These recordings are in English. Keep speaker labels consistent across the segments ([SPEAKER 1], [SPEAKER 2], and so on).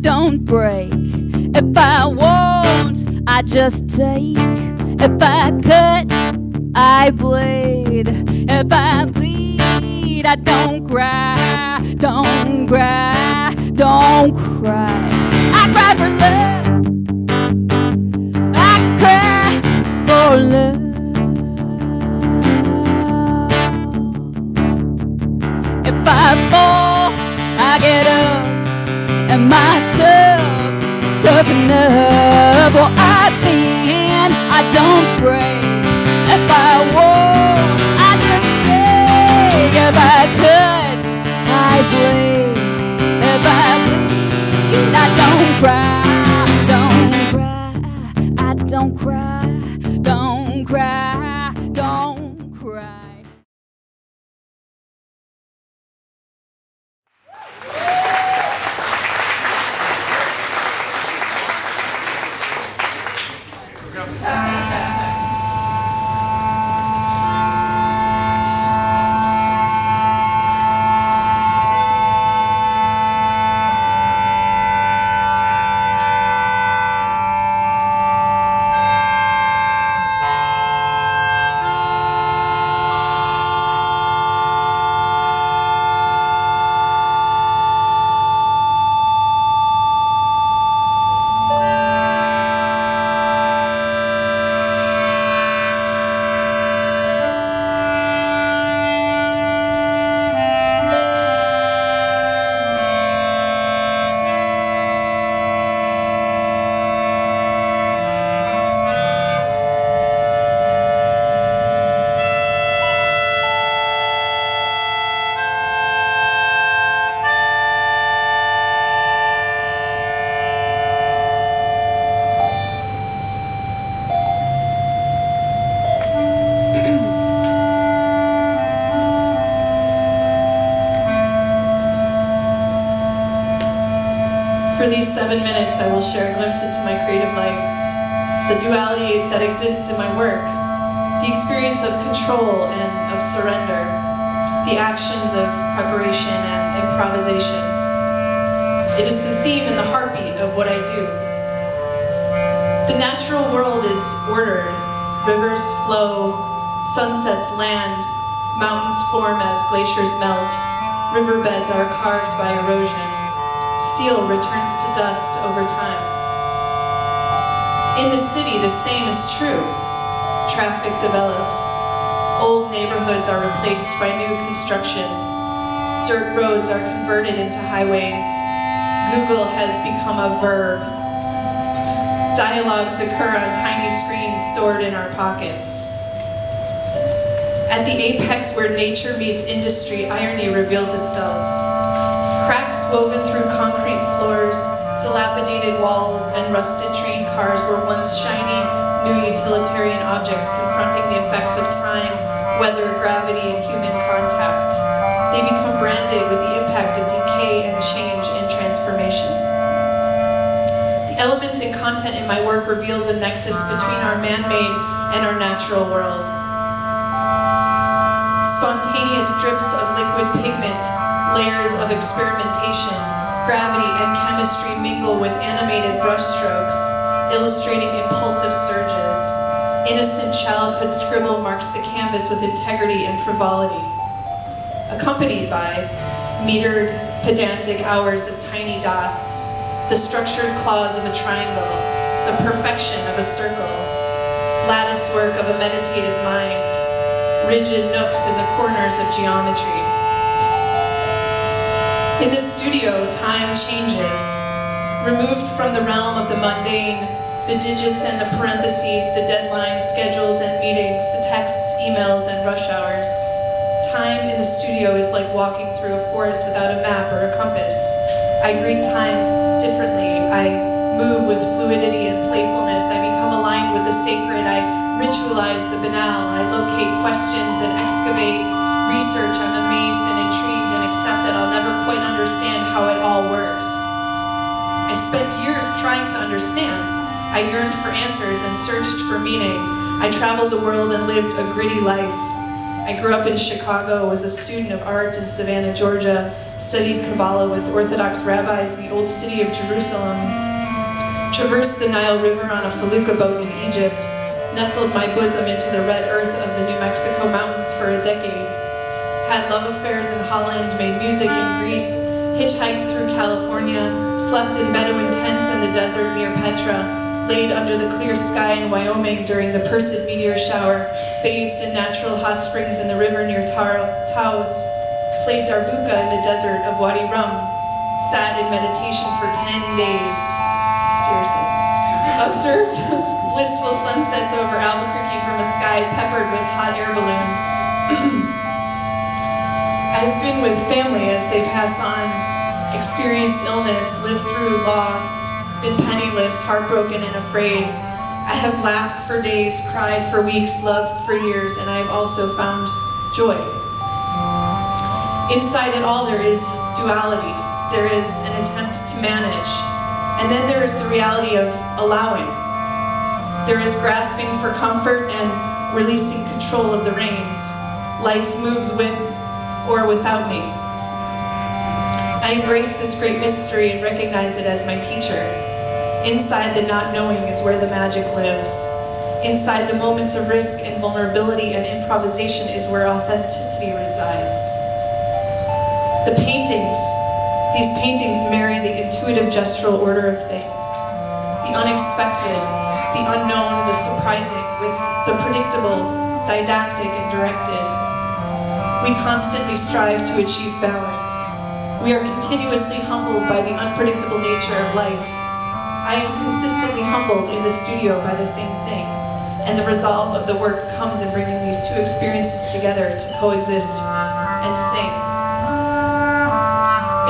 [SPEAKER 1] don't break. If I won't, I just take. If I cut, I bleed. If I bleed, I don't cry. Don't cry, don't cry. I cry for love. I cry for love. If I fall, I get up. Am I tough enough? Well, I bend, I don't break. If I won't, I just break. If I cut, I bleed. If I bleed, I don't cry. Don't cry, I don't cry. Don't cry, don't cry.
[SPEAKER 2] For these 7 minutes, I will share a glimpse into my creative life, the duality that exists in my work, the experience of control and of surrender, the actions of preparation and improvisation. It is the theme and the heartbeat of what I do. The natural world is ordered. Rivers flow, sunsets land, mountains form as glaciers melt, riverbeds are carved by erosion. Steel returns to dust over time. In the city, the same is true. Traffic develops. Old neighborhoods are replaced by new construction. Dirt roads are converted into highways. Google has become a verb. Dialogues occur on tiny screens stored in our pockets. At the apex where nature meets industry, irony reveals itself. Cracks woven through concrete floors, dilapidated walls, and rusted train cars were once shiny, new utilitarian objects confronting the effects of time, weather, gravity, and human contact. They become branded with the impact of decay and change and transformation. The elements and content in my work reveals a nexus between our man-made and our natural world. Spontaneous drips of liquid pigment, layers of experimentation, gravity and chemistry mingle with animated brushstrokes, illustrating impulsive surges. Innocent childhood scribble marks the canvas with integrity and frivolity, accompanied by metered, pedantic hours of tiny dots, the structured claws of a triangle, the perfection of a circle, lattice work of a meditative mind, rigid nooks in the corners of geometry. In the studio, time changes. Removed from the realm of the mundane, the digits and the parentheses, the deadlines, schedules and meetings, the texts, emails, and rush hours. Time in the studio is like walking through a forest without a map or a compass. I greet time differently. I move with fluidity and playfulness. I become aligned with the sacred. I ritualize the banal. I locate questions and excavate research. I'm amazed and intrigued and accept that I'll never quite understand how it all works. I spent years trying to understand. I yearned for answers and searched for meaning. I traveled the world and lived a gritty life. I grew up in Chicago, was a student of art in Savannah, Georgia, studied Kabbalah with Orthodox rabbis in the old city of Jerusalem, traversed the Nile River on a felucca boat in Egypt, nestled my bosom into the red earth of the New Mexico mountains for a decade, had love affairs in Holland, made music in Greece, hitchhiked through California, slept in Bedouin tents in the desert near Petra, laid under the clear sky in Wyoming during the Perseid meteor shower, bathed in natural hot springs in the river near Taos, played darbuka in the desert of Wadi Rum, sat in meditation for 10 days, seriously, observed blissful sunsets over Albuquerque from a sky peppered with hot air balloons. I've been with family as they pass on, experienced illness, lived through loss, been penniless, heartbroken, and afraid. I have laughed for days, cried for weeks, loved for years, and I have also found joy. Inside it all, there is duality. There is an attempt to manage. And then there is the reality of allowing. There is grasping for comfort and releasing control of the reins. Life moves with or without me. I embrace this great mystery and recognize it as my teacher. Inside the not knowing is where the magic lives. Inside the moments of risk and vulnerability and improvisation is where authenticity resides. The paintings, these paintings marry the intuitive gestural order of things. The unexpected, the unknown, the surprising, with the predictable, didactic, and directed. We constantly strive to achieve balance. We are continuously humbled by the unpredictable nature of life. I am consistently humbled in the studio by the same thing, and the resolve of the work comes in bringing these two experiences together to coexist and sing.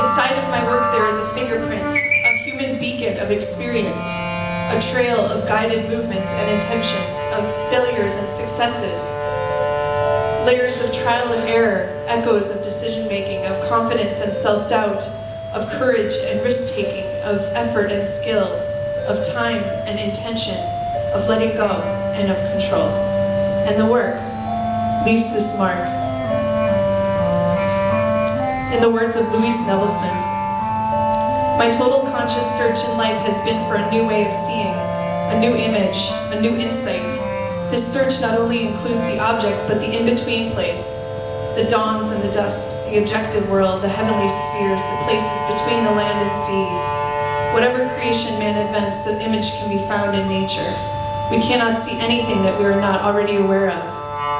[SPEAKER 2] Inside of my work there is a fingerprint, a human beacon of experience, a trail of guided movements and intentions, of failures and successes, layers of trial and error, echoes of decision-making, of confidence and self-doubt, of courage and risk-taking, of effort and skill, of time and intention, of letting go and of control. And the work leaves this mark. In the words of Louise Nevelson, my total conscious search in life has been for a new way of seeing, a new image, a new insight. This search not only includes the object, but the in-between place, the dawns and the dusks, the objective world, the heavenly spheres, the places between the land and sea. Whatever creation man invents, the image can be found in nature. We cannot see anything that we are not already aware of.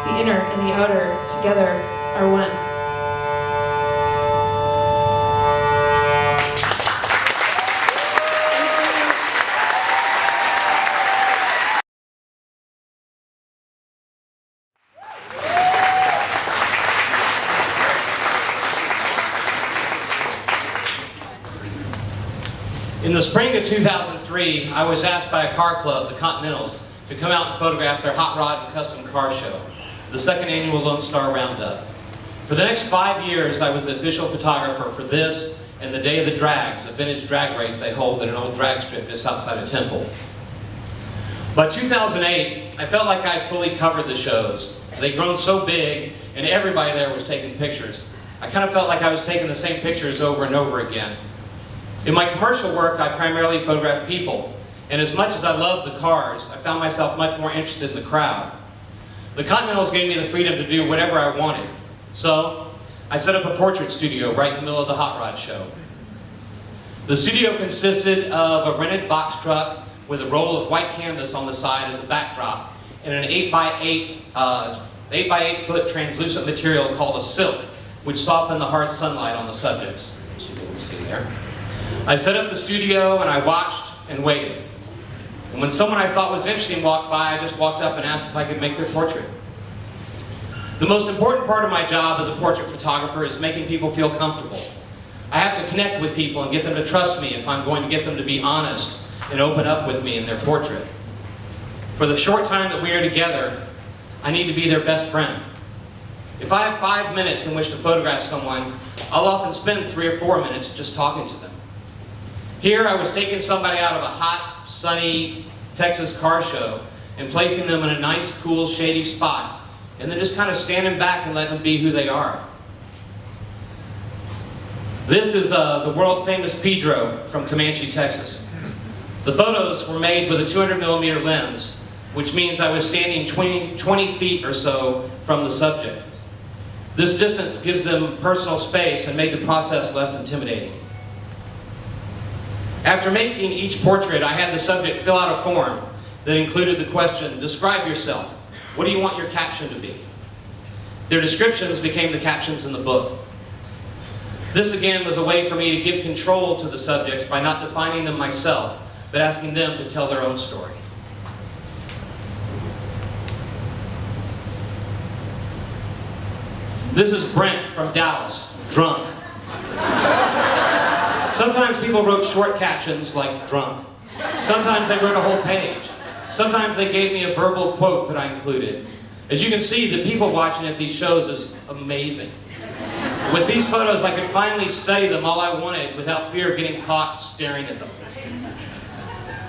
[SPEAKER 2] The inner and the outer together are one.
[SPEAKER 3] In the spring of 2003, I was asked by a car club, the Continentals, to come out and photograph their hot rod and custom car show, the second annual Lone Star Roundup. For the next 5 years, I was the official photographer for this and the Day of the Drags, a vintage drag race they hold at an old drag strip just outside of Temple. By 2008, I felt like I had fully covered the shows. They'd grown so big, and everybody there was taking pictures. I kind of felt like I was taking the same pictures over and over again. In my commercial work, I primarily photograph people, and as much as I loved the cars, I found myself much more interested in the crowd. The Continentals gave me the freedom to do whatever I wanted, so I set up a portrait studio right in the middle of the hot rod show. The studio consisted of a rented box truck with a roll of white canvas on the side as a backdrop, and an 8x8 foot translucent material called a silk, which softened the hard sunlight on the subjects, as you can see there. I set up the studio and I watched and waited. And when someone I thought was interesting walked by, I just walked up and asked if I could make their portrait. The most important part of my job as a portrait photographer is making people feel comfortable. I have to connect with people and get them to trust me if I'm going to get them to be honest and open up with me in their portrait. For the short time that we are together, I need to be their best friend. If I have 5 minutes in which to photograph someone, I'll often spend 3 or 4 minutes just talking to them. Here I was taking somebody out of a hot, sunny Texas car show and placing them in a nice, cool, shady spot and then just kind of standing back and letting them be who they are. This is the world-famous Pedro from Comanche, Texas. The photos were made with a 200mm lens, which means I was standing 20 feet or so from the subject. This distance gives them personal space and made the process less intimidating. After making each portrait, I had the subject fill out a form that included the question, describe yourself. What do you want your caption to be? Their descriptions became the captions in the book. This again was a way for me to give control to the subjects by not defining them myself, but asking them to tell their own story. This is Brent from Dallas, drunk. Sometimes people wrote short captions like drunk. Sometimes they wrote a whole page. Sometimes they gave me a verbal quote that I included. As you can see, the people watching at these shows is amazing. With these photos, I could finally study them all I wanted without fear of getting caught staring at them.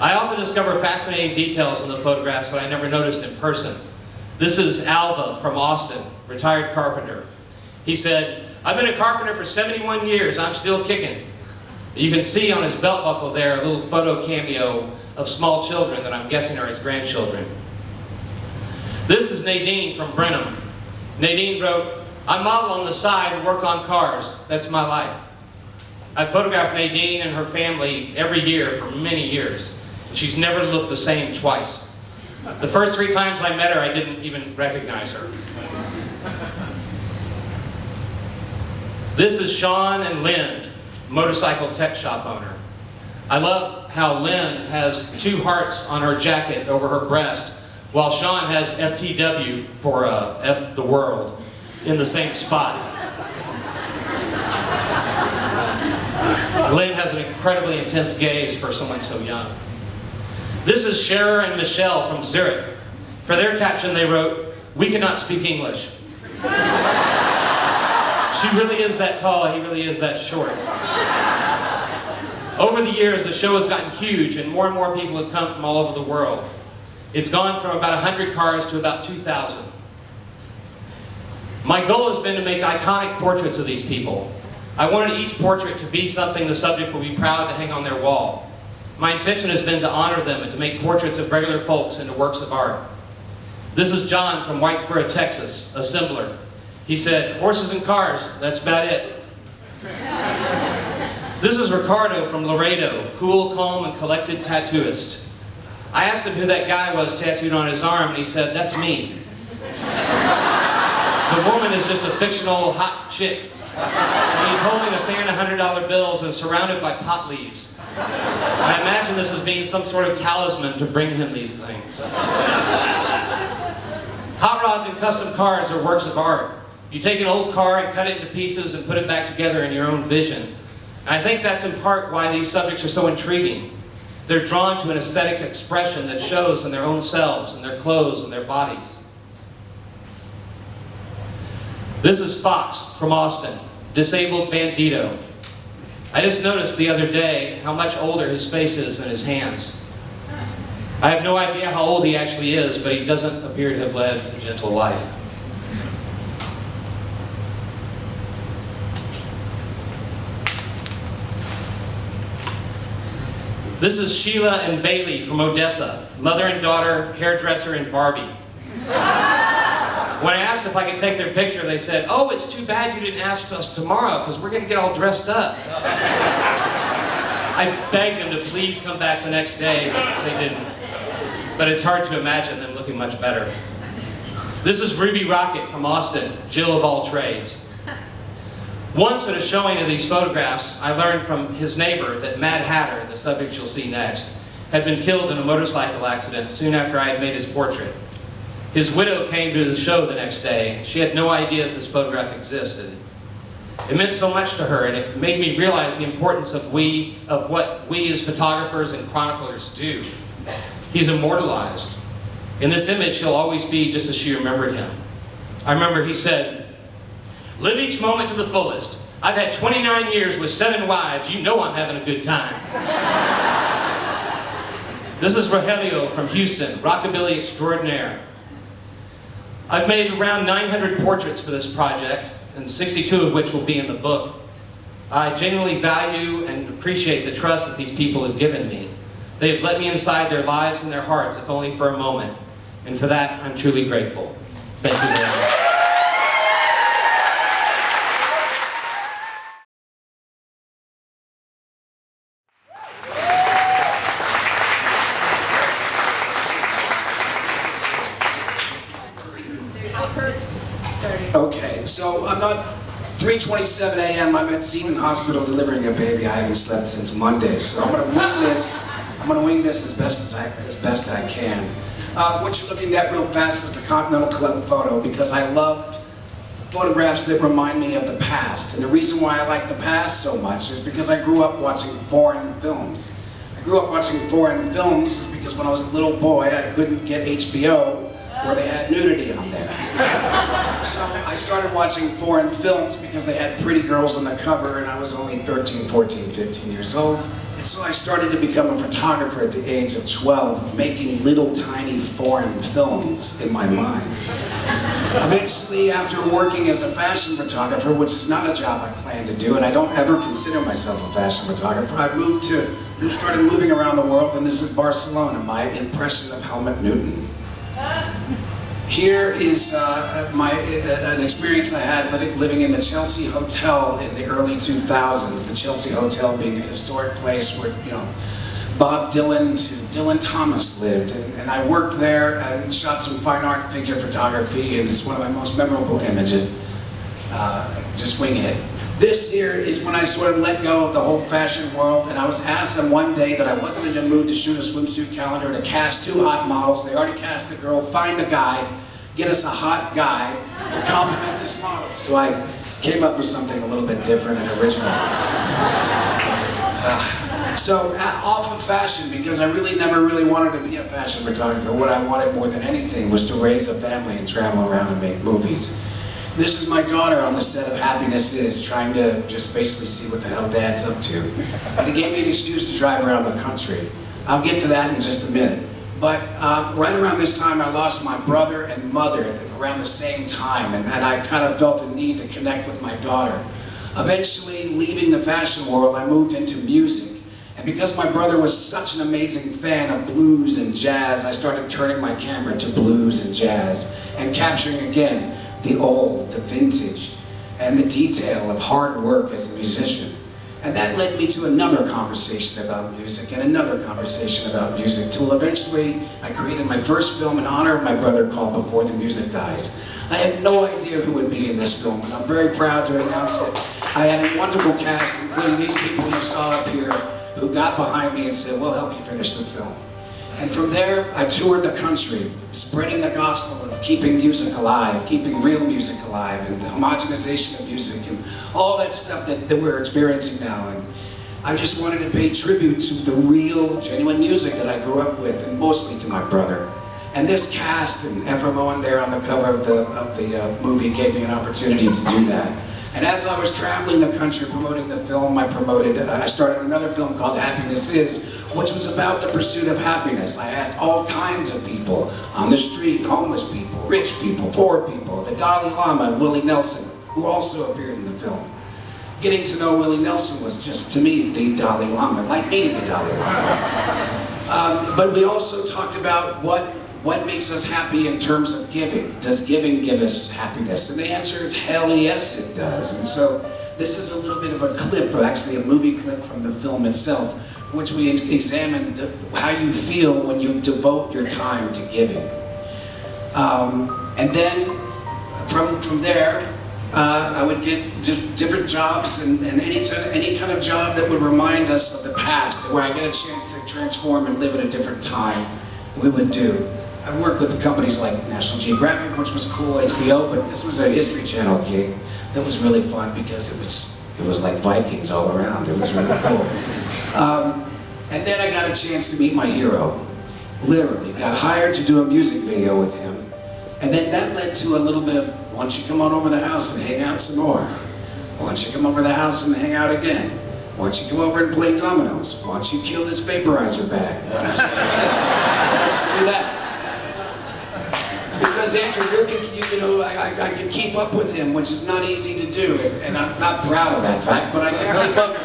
[SPEAKER 3] I often discover fascinating details in the photographs that I never noticed in person. This is Alva from Austin, retired carpenter. He said, I've been a carpenter for 71 years, I'm still kicking. You can see on his belt buckle there a little photo cameo of small children that I'm guessing are his grandchildren. This is Nadine from Brenham. Nadine wrote, I model on the side and work on cars. That's my life. I photographed Nadine and her family every year for many years. She's never looked the same twice. The first 3 times I met her, I didn't even recognize her. This is Sean and Lynn, motorcycle tech shop owner. I love how Lynn has 2 hearts on her jacket over her breast, while Sean has FTW for F the world in the same spot. Lynn has an incredibly intense gaze for someone so young. This is Scherer and Michelle from Zurich. For their caption they wrote, we cannot speak English. She really is that tall, he really is that short. Over the years, the show has gotten huge and more people have come from all over the world. It's gone from about 100 cars to about 2,000. My goal has been to make iconic portraits of these people. I wanted each portrait to be something the subject will be proud to hang on their wall. My intention has been to honor them and to make portraits of regular folks into works of art. This is John from Whitesboro, Texas, assembler. He said, horses and cars, that's about it. This is Ricardo from Laredo, cool, calm, and collected tattooist. I asked him who that guy was tattooed on his arm, and he said, that's me. The woman is just a fictional hot chick. She's holding a fan of $100 bills and surrounded by pot leaves. I imagine this as being some sort of talisman to bring him these things. Hot rods and custom cars are works of art. You take an old car and cut it into pieces and put it back together in your own vision. And I think that's in part why these subjects are so intriguing. They're drawn to an aesthetic expression that shows in their own selves, in their clothes, and their bodies. This is Fox from Austin, disabled bandito. I just noticed the other day how much older his face is than his hands. I have no idea how old he actually is, but he doesn't appear to have led a gentle life. This is Sheila and Bailey from Odessa, mother and daughter, hairdresser, and Barbie. When I asked if I could take their picture, they said, oh, it's too bad you didn't ask us tomorrow, because we're going to get all dressed up. I begged them to please come back the next day, but they didn't. But it's hard to imagine them looking much better. This is Ruby Rocket from Austin, Jill of all trades. Once at a showing of these photographs, I learned from his neighbor that Mad Hatter, the subject you'll see next, had been killed in a motorcycle accident soon after I had made his portrait. His widow came to the show the next day. She had no idea that this photograph existed. It meant so much to her, and it made me realize the importance of what we as photographers and chroniclers do. He's immortalized. In this image, he'll always be just as she remembered him. I remember he said, live each moment to the fullest. I've had 29 years with 7 wives. You know I'm having a good time. This is Rogelio from Houston, rockabilly extraordinaire. I've made around 900 portraits for this project, and 62 of which will be in the book. I genuinely value and appreciate the trust that these people have given me. They have let me inside their lives and their hearts, if only for a moment. And for that, I'm truly grateful. Thank you very much.
[SPEAKER 4] Okay, so I'm not 3:27 a.m. I'm at Seton Hospital delivering a baby. I haven't slept since Monday, so I'm gonna wing this. I'm gonna wing this as best I can. What you're looking at real fast was the Continental Club photo because I loved photographs that remind me of the past. And the reason why I like the past so much is because I grew up watching foreign films. I grew up watching foreign films because when I was a little boy, I couldn't get HBO where they had nudity on there. So I started watching foreign films because they had pretty girls on the cover and I was only 13, 14, 15 years old. And so I started to become a photographer at the age of 12, making little tiny foreign films in my mind. Eventually, after working as a fashion photographer, which is not a job I plan to do, and I don't ever consider myself a fashion photographer, I started moving around the world, and this is Barcelona, my impression of Helmut Newton. Here is an experience I had living in the Chelsea Hotel in the early 2000s. The Chelsea Hotel being a historic place where, you know, Bob Dylan to Dylan Thomas lived. And I worked there and shot some fine art figure photography, and it's one of my most memorable images. Just winging it. This here is when I sort of let go of the whole fashion world, and I was asked on one day that I wasn't in the mood to shoot a swimsuit calendar, to cast 2 hot models. They already cast the girl, find the guy, get us a hot guy to complement this model. So I came up with something a little bit different and original. So off of fashion, because I never really wanted to be a fashion photographer. What I wanted more than anything was to raise a family and travel around and make movies. This is my daughter on the set of Happiness Is, trying to just basically see what the hell Dad's up to. And it gave me an excuse to drive around the country. I'll get to that in just a minute. But right around this time, I lost my brother and mother around the same time, and I kind of felt a need to connect with my daughter. Eventually, leaving the fashion world, I moved into music. And because my brother was such an amazing fan of blues and jazz, I started turning my camera to blues and jazz and capturing again the old, the vintage, and the detail of hard work as a musician. And that led me to another conversation about music and another conversation about music, till eventually I created my first film in honor of my brother called Before the Music Dies. I had no idea who would be in this film, and I'm very proud to announce it. I had a wonderful cast, including these people you saw up here, who got behind me and said, we'll help you finish the film. And from there, I toured the country, spreading the gospel of keeping music alive, keeping real music alive, and the homogenization of music, and all that stuff that we're experiencing now. And I just wanted to pay tribute to the real, genuine music that I grew up with, and mostly to my brother. And this cast, and Ephraim Owen there on the cover of the movie, gave me an opportunity to do that. And as I was traveling the country promoting the film, I started another film called Happiness Is, which was about the pursuit of happiness. I asked all kinds of people on the street, homeless people, rich people, poor people, the Dalai Lama and Willie Nelson, who also appeared in the film. Getting to know Willie Nelson was just, to me, the Dalai Lama, like meeting the Dalai Lama. But we also talked about what makes us happy in terms of giving. Does giving give us happiness? And the answer is hell yes, it does. And so this is a little bit of a clip, or actually a movie clip from the film itself, which we examined how you feel when you devote your time to giving. And then from there, I would get different jobs and any kind of job that would remind us of the past, where I get a chance to transform and live at a different time, we would do. I worked with companies like National Geographic, which was cool, HBO, but this was a History Channel gig that was really fun because it was like Vikings all around. It was really cool. And then I got a chance to meet my hero. Literally, got hired to do a music video with him. And then that led to a little bit of, why don't you come on over to the house and hang out some more? Why don't you come over to the house and hang out again? Why don't you come over and play dominoes? Why don't you kill this vaporizer bag? Why don't you do this? Why don't you do that? because Andrew, you know, I can keep up with him, which is not easy to do, and I'm not proud of that fact, but I can keep up.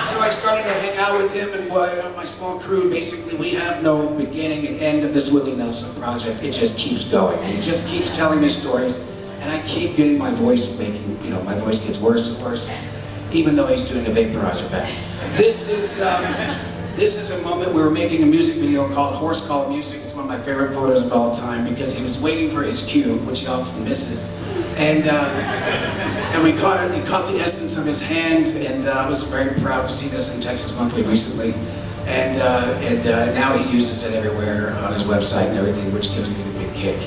[SPEAKER 4] So I started to hang out with him and my small crew. Basically, we have no beginning and end of this Willie Nelson project. It just keeps going, and he just keeps telling me stories, and I keep getting my voice my voice gets worse and worse, even though he's doing a vaporizer back. This is a moment we were making a music video called Horse Called Music. It's one of my favorite photos of all time because he was waiting for his cue, which he often misses. And we caught the essence of his hand, and I was very proud to see this in Texas Monthly recently. And now he uses it everywhere on his website and everything, which gives me the big kick.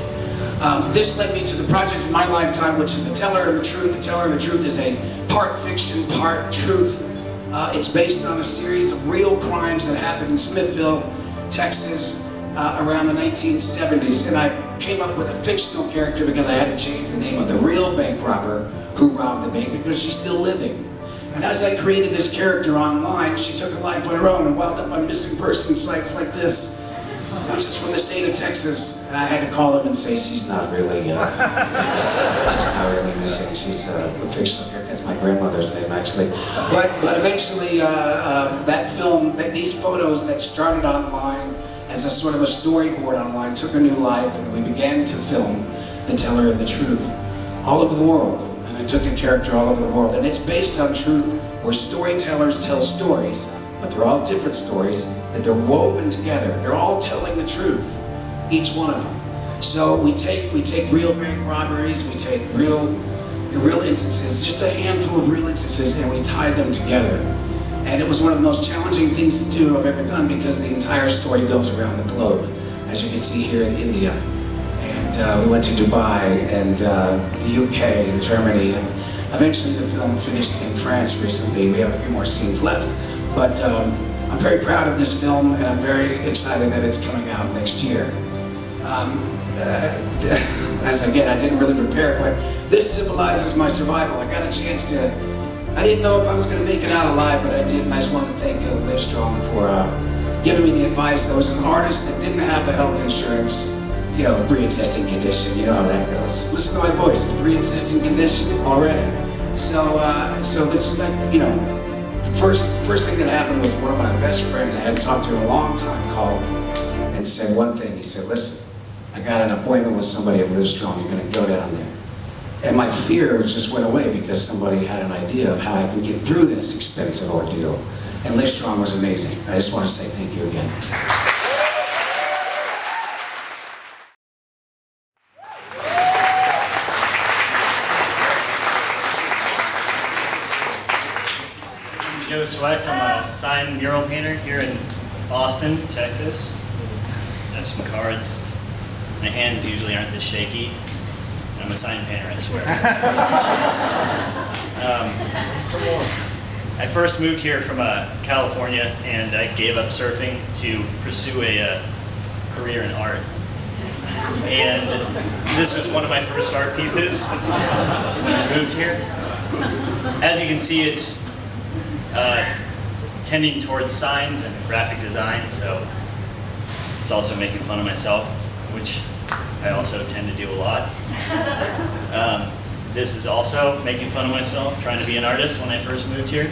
[SPEAKER 4] This led me to the project of my lifetime, which is The Teller of the Truth. The Teller of the Truth is a part fiction, part truth. It's based on a series of real crimes that happened in Smithville, Texas, around the 1970s. And I came up with a fictional character because I had to change the name of the real bank robber who robbed the bank because she's still living. And as I created this character online, she took a life of her own and wound up on missing person sites like this, which is from the state of Texas. And I had to call them and say, she's not really missing. She's a fictional character. That's my grandmother's name, actually. But eventually, that film, these photos that started online as a sort of a storyboard online, took a new life, and we began to film The Teller of the Truth all over the world. And I took the character all over the world. And it's based on truth, where storytellers tell stories, but they're all different stories, that they're woven together. They're all telling the truth, each one of them. So we take real bank robberies, we take real instances, just a handful of real instances, and we tie them together. And it was one of the most challenging things to do I've ever done because the entire story goes around the globe, as you can see here in India. And we went to Dubai and the UK and Germany, and eventually the film finished in France recently. We have a few more scenes left, but I'm very proud of this film, and I'm very excited that it's coming out next year. As again, I didn't really prepare, but this symbolizes my survival. I got a chance to, I didn't know if I was going to make it out alive, but I did, and I just wanted to thank Livestrong for giving me the advice. I was an artist that didn't have the health insurance, you know, pre-existing condition, you know how that goes. Listen to my voice, it's pre-existing condition already. So this, you know, first thing that happened was one of my best friends I hadn't talked to in a long time called and said one thing. He said, listen, I got an appointment with somebody at Livestrong, you're going to go down there. And my fear just went away because somebody had an idea of how I can get through this expensive ordeal. And Livestrong was amazing. I just want to say thank you again.
[SPEAKER 5] Swec. I'm a sign mural painter here in Austin, Texas. I have some cards. My hands usually aren't this shaky. I'm a sign painter, I swear. I first moved here from California, and I gave up surfing to pursue a career in art. And this was one of my first art pieces when I moved here. As you can see, it's tending toward signs and graphic design, so it's also making fun of myself, which I also tend to do a lot. This is also making fun of myself, trying to be an artist when I first moved here.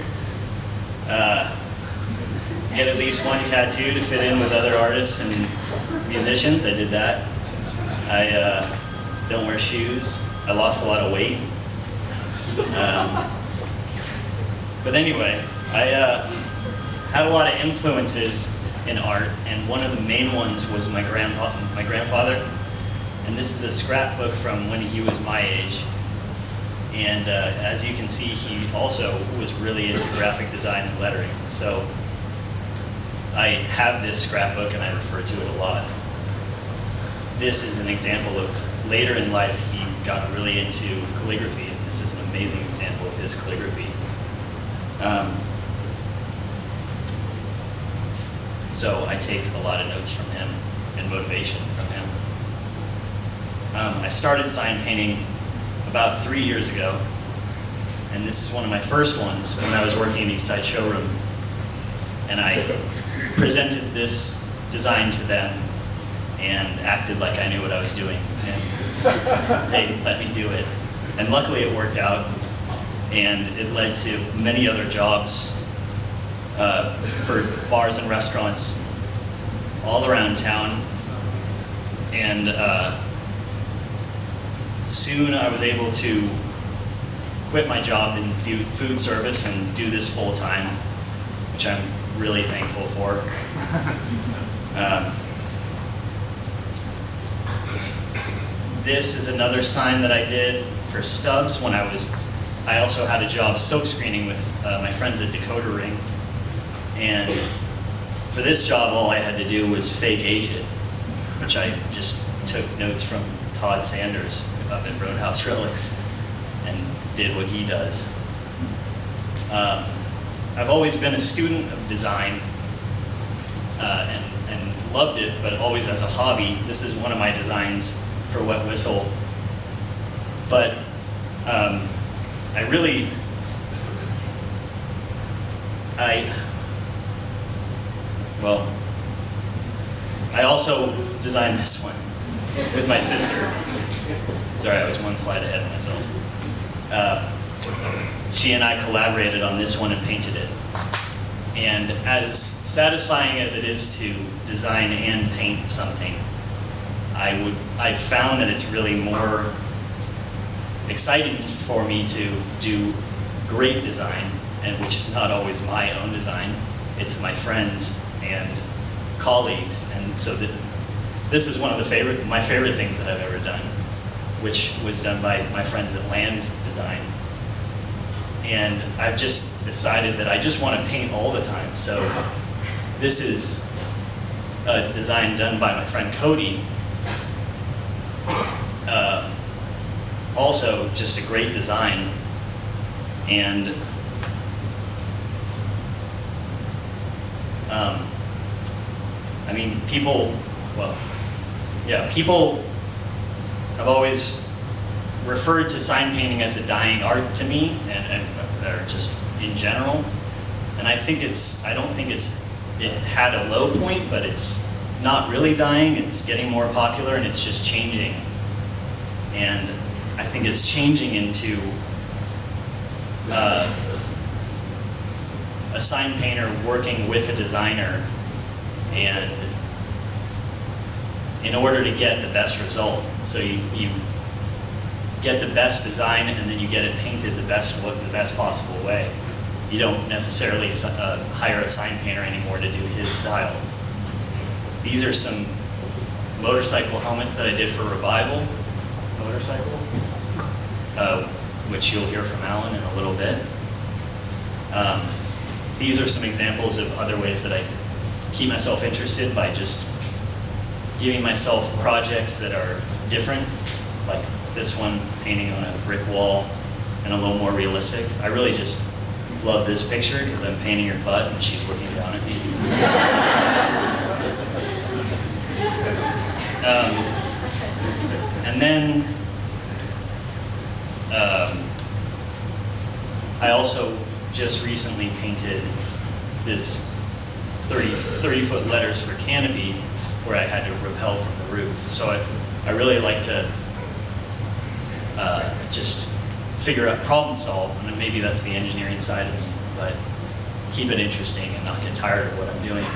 [SPEAKER 5] Get at least one tattoo to fit in with other artists and musicians. I did that. I don't wear shoes. I lost a lot of weight. But anyway, I had a lot of influences in art, and one of the main ones was my grandfather. And this is a scrapbook from when he was my age. And as you can see, he also was really into graphic design and lettering. So I have this scrapbook and I refer to it a lot. This is an example of later in life he got really into calligraphy, and this is an amazing example of his calligraphy. So I take a lot of notes from him and motivation from him. I started sign painting about 3 years ago, and this is one of my first ones when I was working in the East Side showroom, and I presented this design to them, and acted like I knew what I was doing. And they let me do it. And luckily it worked out, and it led to many other jobs for bars and restaurants all around town. And soon I was able to quit my job in food service and do this full time, which I'm really thankful for. This is another sign that I did for Stubbs when I also had a job silk screening with my friends at Dakota Ring. And for this job, all I had to do was fake age it, which I just took notes from Todd Sanders up at Roadhouse Relics and did what he does. I've always been a student of design and loved it, but always as a hobby. This is one of my designs for Wet Whistle. But I also designed this one with my sister. Sorry, I was one slide ahead of myself. She and I collaborated on this one and painted it. And as satisfying as it is to design and paint something, I found that it's really more exciting for me to do great design, and which is not always my own design. It's my friends and colleagues, and so this is one of my favorite things that I've ever done, which was done by my friends at Land Design. And I've just decided that I just want to paint all the time. So this is a design done by my friend Cody. Also just a great design. And I mean, people have always referred to sign painting as a dying art to me, or just in general. And I don't think it had a low point, but it's not really dying. It's getting more popular, and it's just changing. And I think it's changing into a sign painter working with a designer, and in order to get the best result. So you get the best design, and then you get it painted the best possible way. You don't necessarily hire a sign painter anymore to do his style. These are some motorcycle helmets that I did for Revival Motorcycle, which you'll hear from Alan in a little bit. These are some examples of other ways that I keep myself interested, by just giving myself projects that are different, like this one, painting on a brick wall, and a little more realistic. I really just love this picture because I'm painting her butt and she's looking down at me. And then I also just recently painted this 30-foot letters for Canopy, where I had to rappel from the roof. So I really like to just figure out, problem solve, and maybe that's the engineering side of me, but keep it interesting and not get tired of what I'm doing.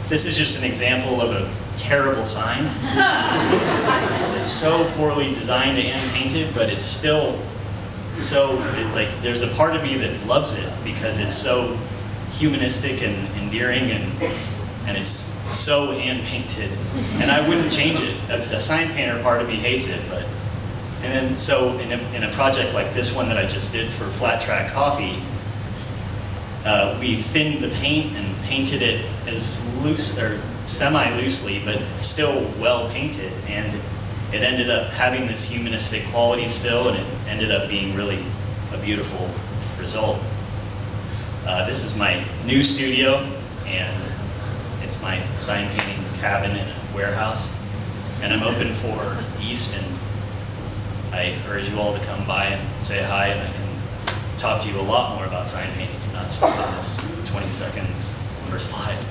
[SPEAKER 5] This is just an example of a terrible sign. It's so poorly designed and painted, but it's still there's a part of me that loves it because it's so humanistic and endearing, and it's so hand painted, and I wouldn't change it. The sign painter part of me hates it, and then so in a project like this one that I just did for Flat Track Coffee, we thinned the paint and painted it as loose or semi-loosely, but still well painted, and it ended up having this humanistic quality still, and it ended up being really a beautiful result. This is my new studio, and it's my sign painting cabin in a warehouse, and I'm open for East, and I urge you all to come by and say hi, and I can talk to you a lot more about sign painting, and not just in this 20 seconds per slide.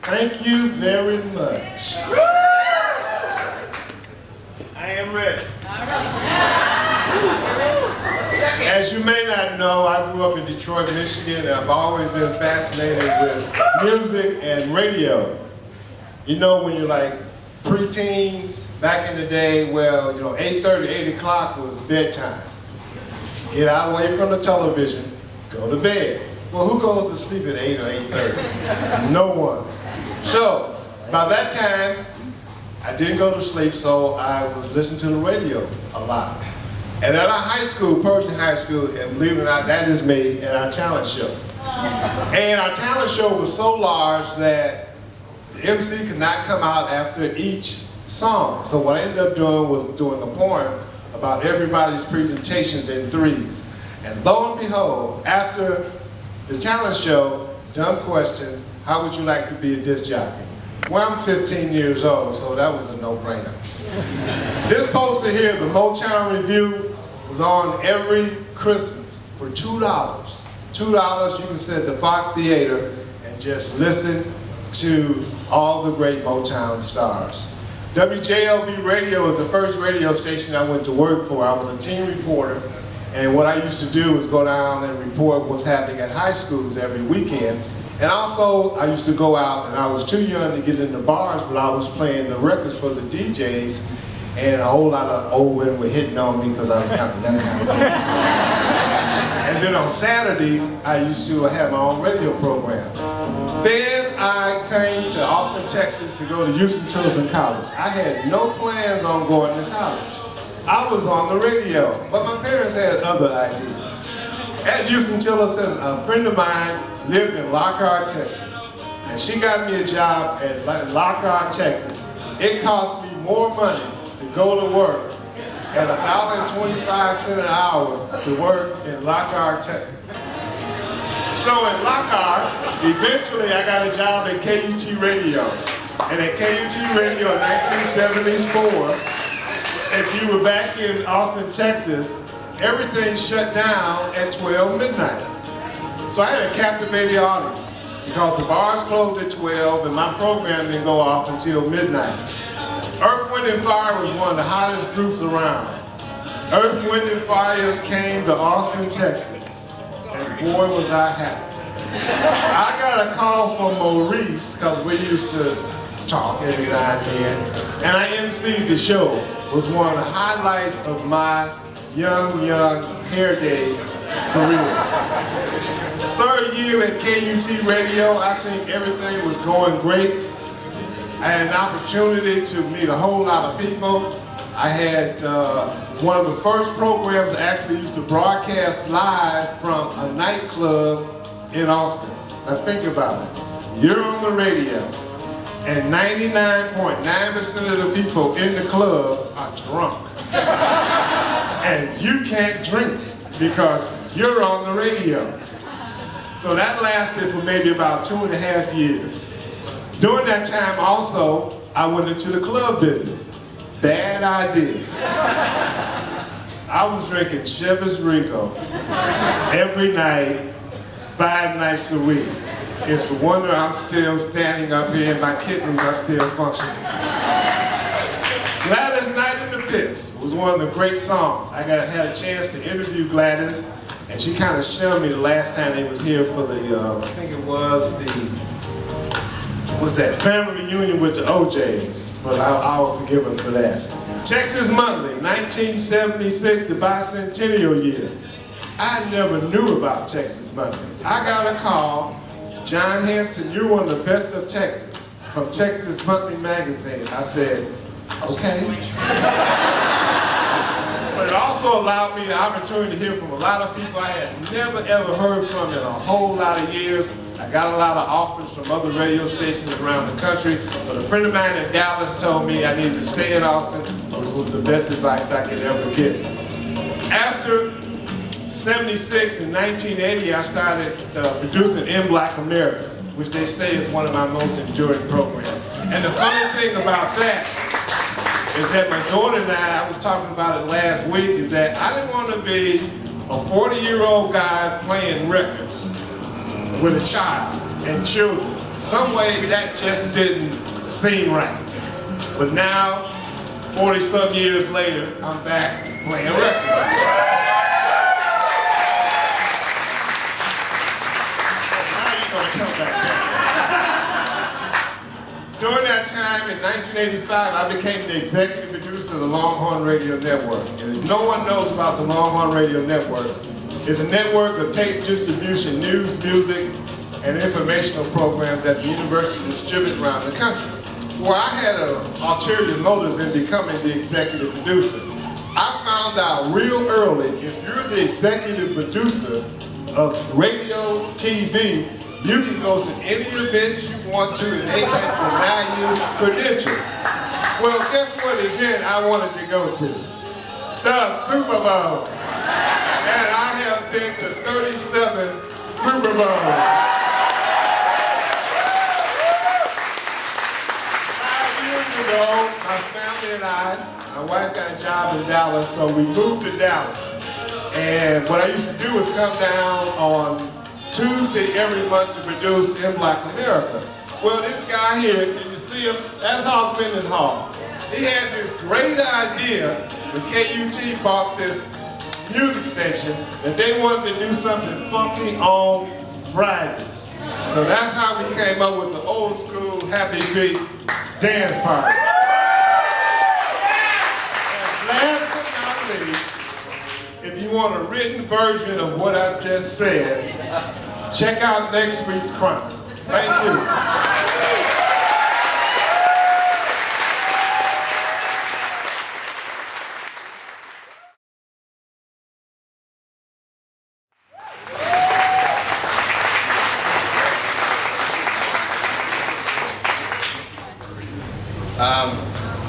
[SPEAKER 6] Thank you very much. I am ready. As you may not know, I grew up in Detroit, Michigan, and I've always been fascinated with music and radio. You know, when you're like preteens, back in the day, well, 8:30, 8 o'clock was bedtime. Get out away from the television, go to bed. Well, who goes to sleep at 8 or 8:30? No one. So, by that time, I didn't go to sleep, so I was listening to the radio a lot. And at our high school, Persian High School, and believe it or not, that is me at our talent show. And our talent show was so large that the MC could not come out after each song. So what I ended up doing was doing a poem about everybody's presentations in threes. And lo and behold, after the talent show, dumb question, how would you like to be a disc jockey? Well, I'm 15 years old, so that was a no-brainer. This poster here, the Motown Review, was on every Christmas for $2. $2, you can sit at the Fox Theater and just listen to all the great Motown stars. WJLB Radio was the first radio station I went to work for. I was a teen reporter, and what I used to do was go down and report what's happening at high schools every weekend. And also, I used to go out, and I was too young to get in the bars, but I was playing the records for the DJs, and a whole lot of old women were hitting on me because I was kind of young. And then on Saturdays, I used to have my own radio program. Then I came to Austin, Texas to go to Houston College. I had no plans on going to college. I was on the radio, but my parents had other ideas. At Houston Tillerson, a friend of mine lived in Lockhart, Texas, and she got me a job at Lockhart, Texas. It cost me more money to go to work at $1.25 an hour to work in Lockhart, Texas. So in Lockhart, eventually I got a job at KUT Radio. And at KUT Radio in 1974, if you were back in Austin, Texas, everything shut down at 12 midnight. So I had a captivating audience because the bars closed at 12 and my program didn't go off until midnight. Earth, Wind & Fire was one of the hottest groups around. Earth, Wind & Fire came to Austin, Texas, and boy was I happy. I got a call from Maurice, because we used to talk every now and then, and I emceed the show. It was one of the highlights of my young hair days career. Third year at KUT Radio, I think everything was going great. I had an opportunity to meet a whole lot of people. I had one of the first programs I actually used to broadcast live from a nightclub in Austin. Now think about it. You're on the radio, and 99.9% of the people in the club are drunk. And you can't drink because you're on the radio. So that lasted for maybe about 2.5 years. During that time also, I went into the club business. Bad idea. I was drinking Chivas Regal every night, 5 nights a week. It's a wonder I'm still standing up here and my kidneys are still functioning. Gladys Night in the Pips was one of the great songs. I had a chance to interview Gladys, and she kind of showed me the last time they was here for the, I think it was the, what's that, family reunion with the OJs, but I'll forgive her for that. Texas Monthly, 1976, the bicentennial year. I never knew about Texas Monthly. I got a call, John Hanson, you're one of the best of Texas, from Texas Monthly magazine. I said, okay. But it also allowed me the opportunity to hear from a lot of people I had never ever heard from in a whole lot of years. I got a lot of offers from other radio stations around the country, but a friend of mine in Dallas told me I needed to stay in Austin, which was the best advice I could ever get. After 76 and 1980, I started producing In Black America, which they say is one of my most enjoyed programs. And the funny thing about that is that my daughter and I was talking about it last week, is that I didn't want to be a 40-year-old guy playing records with a child and children. Some way that just didn't seem right. But now, 40-some years later, I'm back playing records. During that time, in 1985, I became the executive producer of the Longhorn Radio Network. And if no one knows about the Longhorn Radio Network, it's a network of tape distribution, news, music, and informational programs that the university distributes around the country. Well, I had an ulterior motive in becoming the executive producer. I found out real early, if you're the executive producer of radio, TV, you can go to any event you want to and they can deny you credentials. Well, guess what event I wanted to go to? The Super Bowl. And I have been to 37 Super Bowls. 5 years ago, my family and my wife got a job in Dallas, so we moved to Dallas. And what I used to do was come down on Tuesday every month to produce In Black America. Well, this guy here, can you see him? That's Hawk Mendenhall. He had this great idea when KUT bought this music station that they wanted to do something funky on Fridays. So that's how we came up with the old school Happy Feet dance party. And last but not least, if you want a written version of what I've just said, check out next week's Chronicle. Thank you.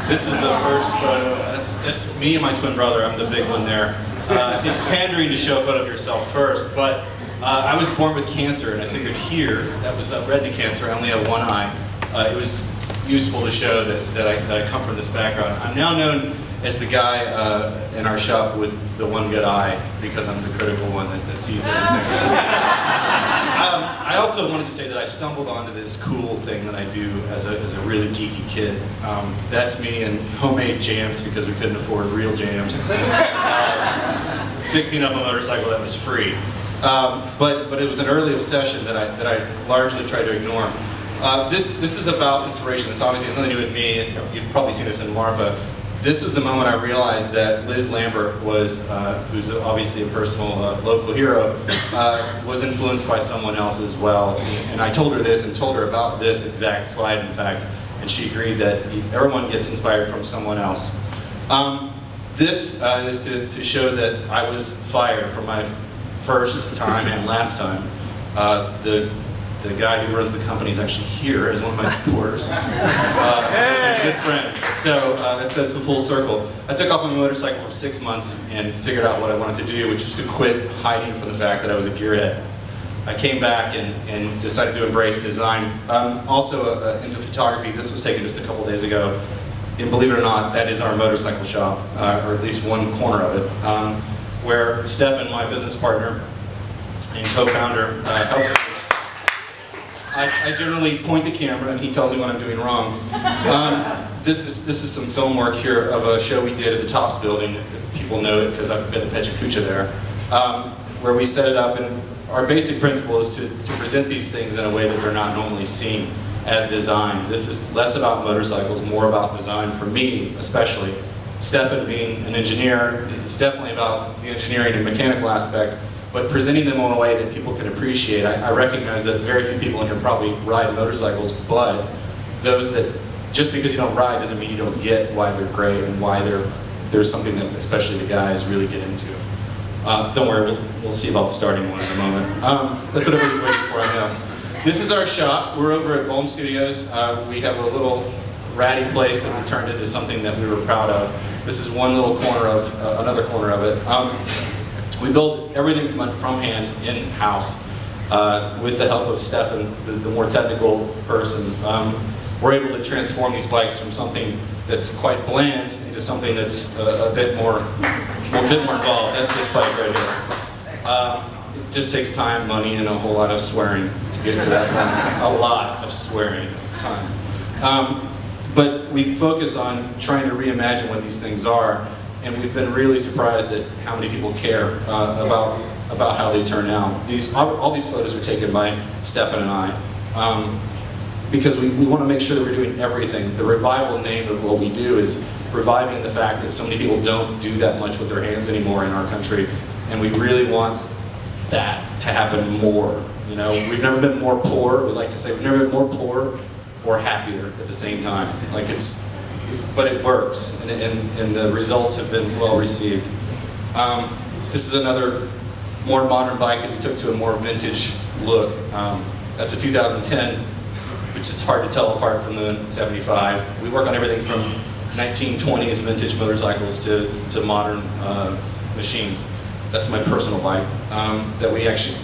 [SPEAKER 3] This is the first photo. That's me and my twin brother. I'm the big one there. It's pandering to show a photo of yourself first, but I was born with cancer, and I figured here, that was retina cancer, I only have one eye. It was useful to show that I come from this background. I'm now known as the guy in our shop with the one good eye, because I'm the critical one that sees everything. I also wanted to say that I stumbled onto this cool thing that I do as a really geeky kid. That's me and homemade jams, because we couldn't afford real jams. Fixing up a motorcycle that was free. But it was an early obsession that I largely tried to ignore. This is about inspiration. This obviously has nothing to do with me. You've probably seen this in Marfa. This is the moment I realized that Liz Lambert was, who's obviously a personal local hero, was influenced by someone else as well. And I told her this and told her about this exact slide, in fact, and she agreed that everyone gets inspired from someone else. This is to show that I was fired for my first time and last time. The guy who runs the company is actually here as one of my supporters. A good friend. So that says the full circle. I took off on my motorcycle for 6 months and figured out what I wanted to do, which was to quit hiding from the fact that I was a gearhead. I came back and decided to embrace design. Also into photography. This was taken just a couple days ago. And believe it or not, that is our motorcycle shop, or at least one corner of it, where Stefan, my business partner and co-founder, helps. I generally point the camera and he tells me what I'm doing wrong. This is some film work here of a show we did at the Tops building. People know it because I've been to PechaKucha there, where we set it up, and our basic principle is to present these things in a way that they're not normally seen as design. This is less about motorcycles, more about design for me, especially. Stefan being an engineer, it's definitely about the engineering and mechanical aspect, but presenting them in a way that people can appreciate. I recognize that very few people in here probably ride motorcycles, but those that, just because you don't ride doesn't mean you don't get why they're great and why there's something that especially the guys really get into. Don't worry, we'll see about starting one in a moment. That's what everybody's waiting for, I know. This is our shop. We're over at Bohm Studios. We have a little ratty place that we turned into something that we were proud of.
[SPEAKER 7] This is one little corner of, another corner of it. We build everything from hand, in-house, with the help of Stefan, the more technical person. We're able to transform these bikes from something that's quite bland into something that's a bit more involved. That's this bike right here. It just takes time, money, and a whole lot of swearing to get to that point. A lot of swearing, time. But we focus on trying to reimagine what these things are, and we've been really surprised at how many people care about how they turn out. All these photos are taken by Stefan and I, because we want to make sure that we're doing everything. The revival name of what we do is reviving the fact that so many people don't do that much with their hands anymore in our country, and we really want that to happen more. You know, we've never been more poor. We like to say we've never been more poor or happier at the same time. Like but it works, and the results have been well received. This is another more modern bike that we took to a more vintage look. That's a 2010, which it's hard to tell apart from the 75. We work on everything from 1920s vintage motorcycles to modern machines. That's my personal bike that we actually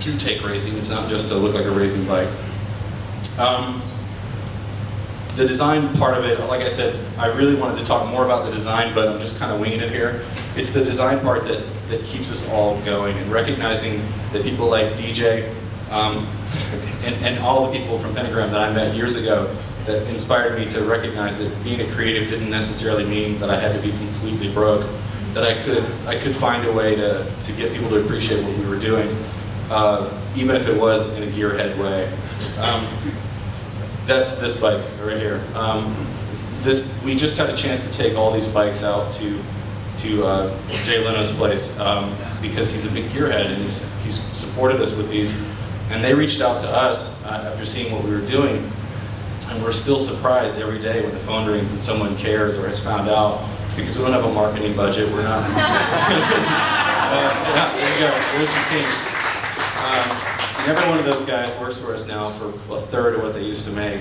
[SPEAKER 7] do take racing. It's not just to look like a racing bike. The design part of it, like I said, I really wanted to talk more about the design, but I'm just kind of winging it here. It's the design part that keeps us all going, and recognizing that people like DJ and all the people from Pentagram that I met years ago that inspired me to recognize that being a creative didn't necessarily mean that I had to be completely broke, that I could find a way to get people to appreciate what we were doing, even if it was in a gearhead way. That's this bike right here. We just had a chance to take all these bikes out to Jay Leno's place because he's a big gearhead, and he's supported us with these. And they reached out to us after seeing what we were doing, and we're still surprised every day when the phone rings and someone cares or has found out, because we don't have a marketing budget. We're not. Yeah, there you go. There's the team. And every one of those guys works for us now for a third of what they used to make,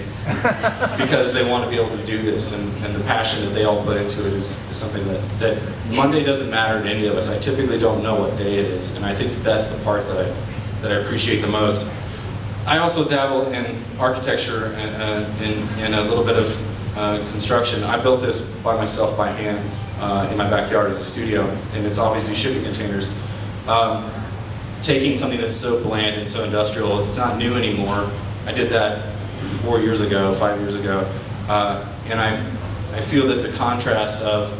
[SPEAKER 7] because they want to be able to do this, and the passion that they all put into it is something that Monday doesn't matter to any of us. I typically don't know what day it is, and I think that's the part that I appreciate the most. I also dabble in architecture and a little bit of construction. I built this by myself by hand in my backyard as a studio, and it's obviously shipping containers. Taking something that's so bland and so industrial, it's not new anymore. I did that 4 years ago, 5 years ago, and I feel that the contrast of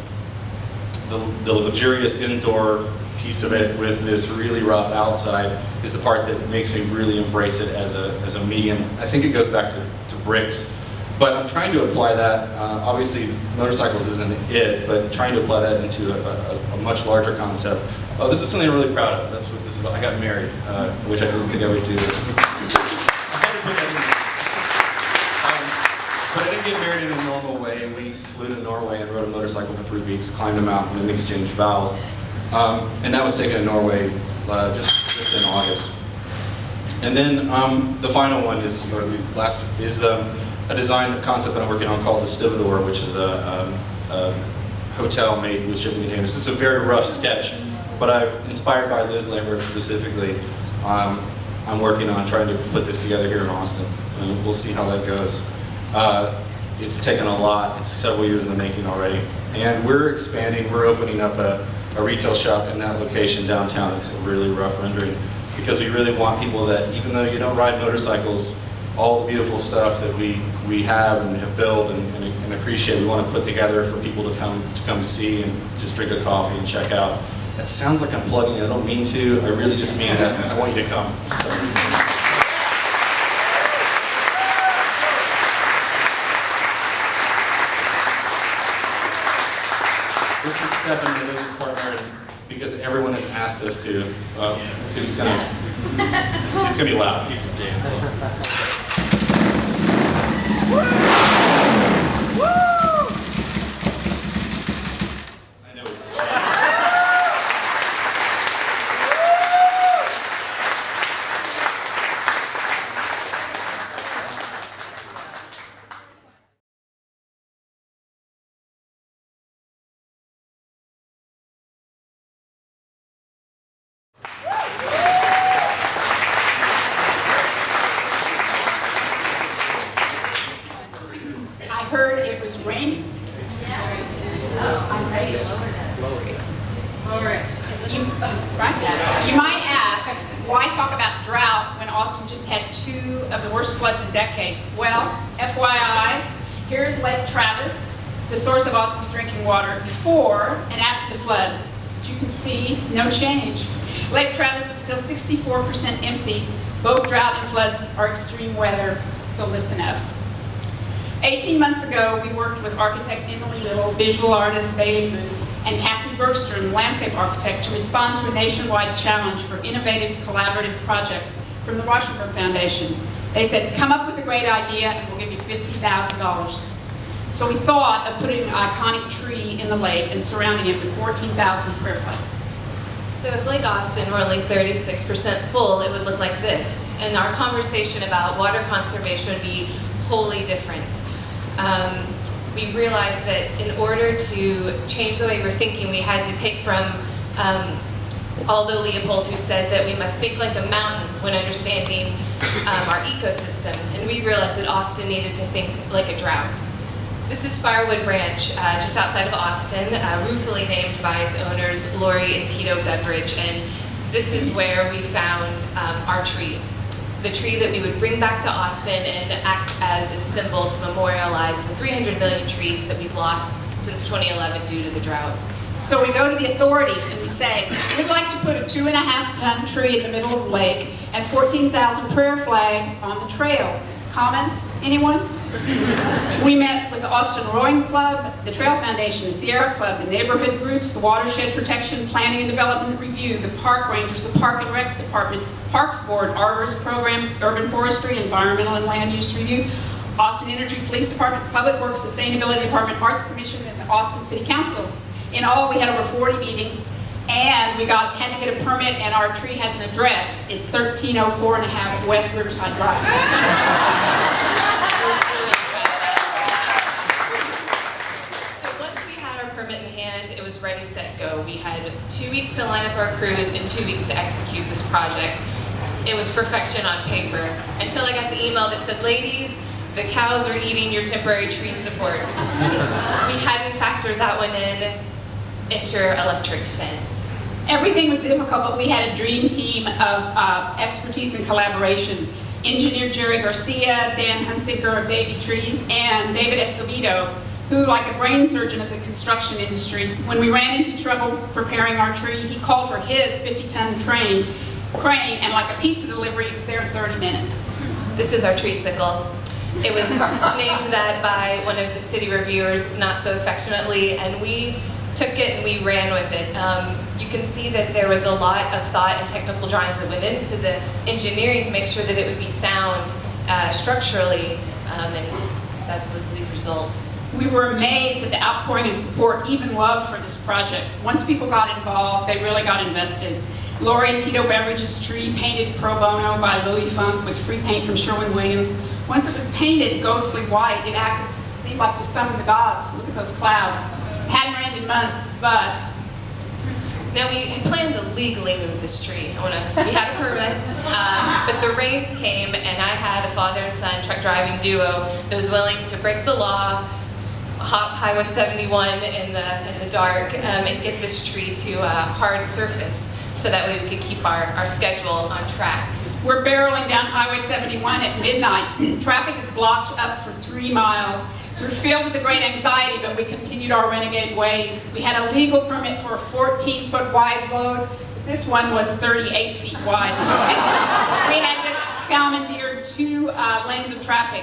[SPEAKER 7] the luxurious indoor piece of it with this really rough outside is the part that makes me really embrace it as a medium. I think it goes back to bricks, but I'm trying to apply that. Obviously, motorcycles isn't it, but trying to apply that into a much larger concept. Oh, this is something I'm really proud of. That's what this is about. I got married, which I didn't think I would do. But I didn't get married in a normal way. We flew to Norway and rode a motorcycle for 3 weeks, climbed a mountain, and exchanged vows. And that was taken in Norway just in August. And then the final one is a design concept that I'm working on called the Stevedore, which is a hotel made with shipping containers. It's a very rough sketch, but I'm inspired by Liz Lambert specifically. I'm working on trying to put this together here in Austin, and we'll see how that goes. It's taken a lot. It's several years in the making already. And we're expanding. We're opening up a retail shop in that location downtown. It's a really rough rendering, because we really want people that, even though you don't ride motorcycles, all the beautiful stuff that we have and have built and appreciate, we want to put together for people to come see and just drink a coffee and check out. That sounds like I'm plugging it. I don't mean to. I really just mean that. I want you to come. So. This is Stefan, the business partner, because everyone has asked us to. He's gonna be loud.
[SPEAKER 8] You might ask, why talk about drought when Austin just had 2 of the worst floods in decades? Well, FYI, here's Lake Travis, the source of Austin's drinking water before and after the floods. As you can see, no change. Lake Travis is still 64% empty. Both drought and floods are extreme weather, so listen up. 18 months ago, we worked with architect Emily Little, visual artist Bailey Booth, and Cassie Bergstrom, landscape architect, to respond to a nationwide challenge for innovative collaborative projects from the Washington Foundation. They said, come up with a great idea and we'll give you $50,000. So we thought of putting an iconic tree in the lake and surrounding it with 14,000 prayer flags.
[SPEAKER 9] So if Lake Austin were only 36% full, it would look like this. And our conversation about water conservation would be wholly different. We realized that in order to change the way we're thinking, we had to take from Aldo Leopold, who said that we must think like a mountain when understanding our ecosystem. And we realized that Austin needed to think like a drought. This is Firewood Ranch, just outside of Austin, ruefully named by its owners, Lurie and Tito Beveridge. And this is where we found our tree. The tree that we would bring back to Austin and act as a symbol to memorialize the 300 million trees that we've lost since 2011 due to the drought.
[SPEAKER 8] So we go to the authorities and we say, we'd like to put a 2.5-ton tree in the middle of the lake and 14,000 prayer flags on the trail. Comments? Anyone? We met with the Austin Rowing Club, the Trail Foundation, the Sierra Club, the neighborhood groups, the Watershed Protection Planning and Development Review, the Park Rangers, the Park and Rec Department, Parks Board, Arborist Program, Urban Forestry, Environmental and Land Use Review, Austin Energy Police Department, Public Works Sustainability Department, Arts Commission, and the Austin City Council. In all, we had over 40 meetings, and we had to get a permit, and our tree has an address. It's 1304.5 West Riverside Drive.
[SPEAKER 9] Permit in hand, it was ready, set, go. We had 2 weeks to line up our crews and 2 weeks to execute this project. It was perfection on paper, until I got the email that said, ladies, the cows are eating your temporary tree support. We hadn't factored that one in. Enter electric fence.
[SPEAKER 8] Everything was difficult, but we had a dream team of expertise and collaboration. Engineer Jerry Garcia, Dan Hunsicker of Davy Trees, and David Escobedo, who, like a brain surgeon of the construction industry, when we ran into trouble preparing our tree, he called for his 50-ton crane, and like a pizza delivery, it was there in 30 minutes.
[SPEAKER 9] This is our tree sickle. It was named that by one of the city reviewers, not so affectionately, and we took it and we ran with it. You can see that there was a lot of thought and technical drawings that went into the engineering to make sure that it would be sound structurally, and that was the result.
[SPEAKER 8] We were amazed at the outpouring of support, even love for this project. Once people got involved, they really got invested. Lurie and Tito Beveridge's tree, painted pro bono by Louis Funk with free paint from Sherwin-Williams. Once it was painted ghostly white, it acted to seem like to summon the gods. Look at those clouds. It hadn't rained in months, but...
[SPEAKER 9] Now we had planned to legally move this tree. We had a permit, but the rains came and I had a father and son truck driving duo that was willing to break the law, hop Highway 71 in the dark, and get this tree to a hard surface so that way we could keep our schedule on track.
[SPEAKER 8] We're barreling down Highway 71 at midnight. Traffic is blocked up for 3 miles. We're filled with a great anxiety, but we continued our renegade ways. We had a legal permit for a 14-foot wide load. This one was 38 feet wide. We had to commandeer 2 lanes of traffic.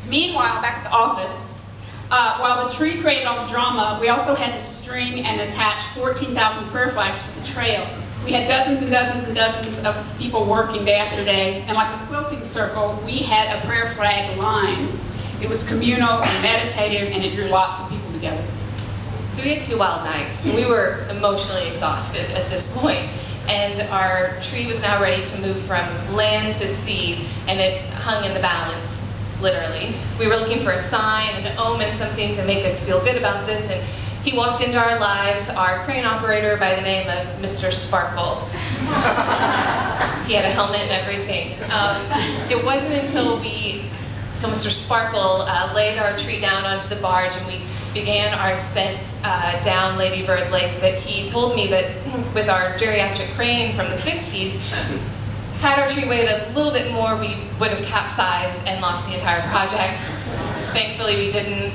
[SPEAKER 8] Meanwhile, back at the office, while the tree created all the drama, we also had to string and attach 14,000 prayer flags for the trail. We had dozens and dozens and dozens of people working day after day, and like a quilting circle, we had a prayer flag line. It was communal and meditative, and it drew lots of people together.
[SPEAKER 9] So we had 2 wild nights. We were emotionally exhausted at this point, and our tree was now ready to move from land to sea, and it hung in the balance, literally. We were looking for a sign, an omen, something to make us feel good about this, and he walked into our lives, our crane operator by the name of Mr. Sparkle. He had a helmet and everything. It wasn't until Mr. Sparkle laid our tree down onto the barge and we began our ascent down Lady Bird Lake that he told me that with our geriatric crane from the 50s, had our tree weighed a little bit more, we would have capsized and lost the entire project. Thankfully we didn't.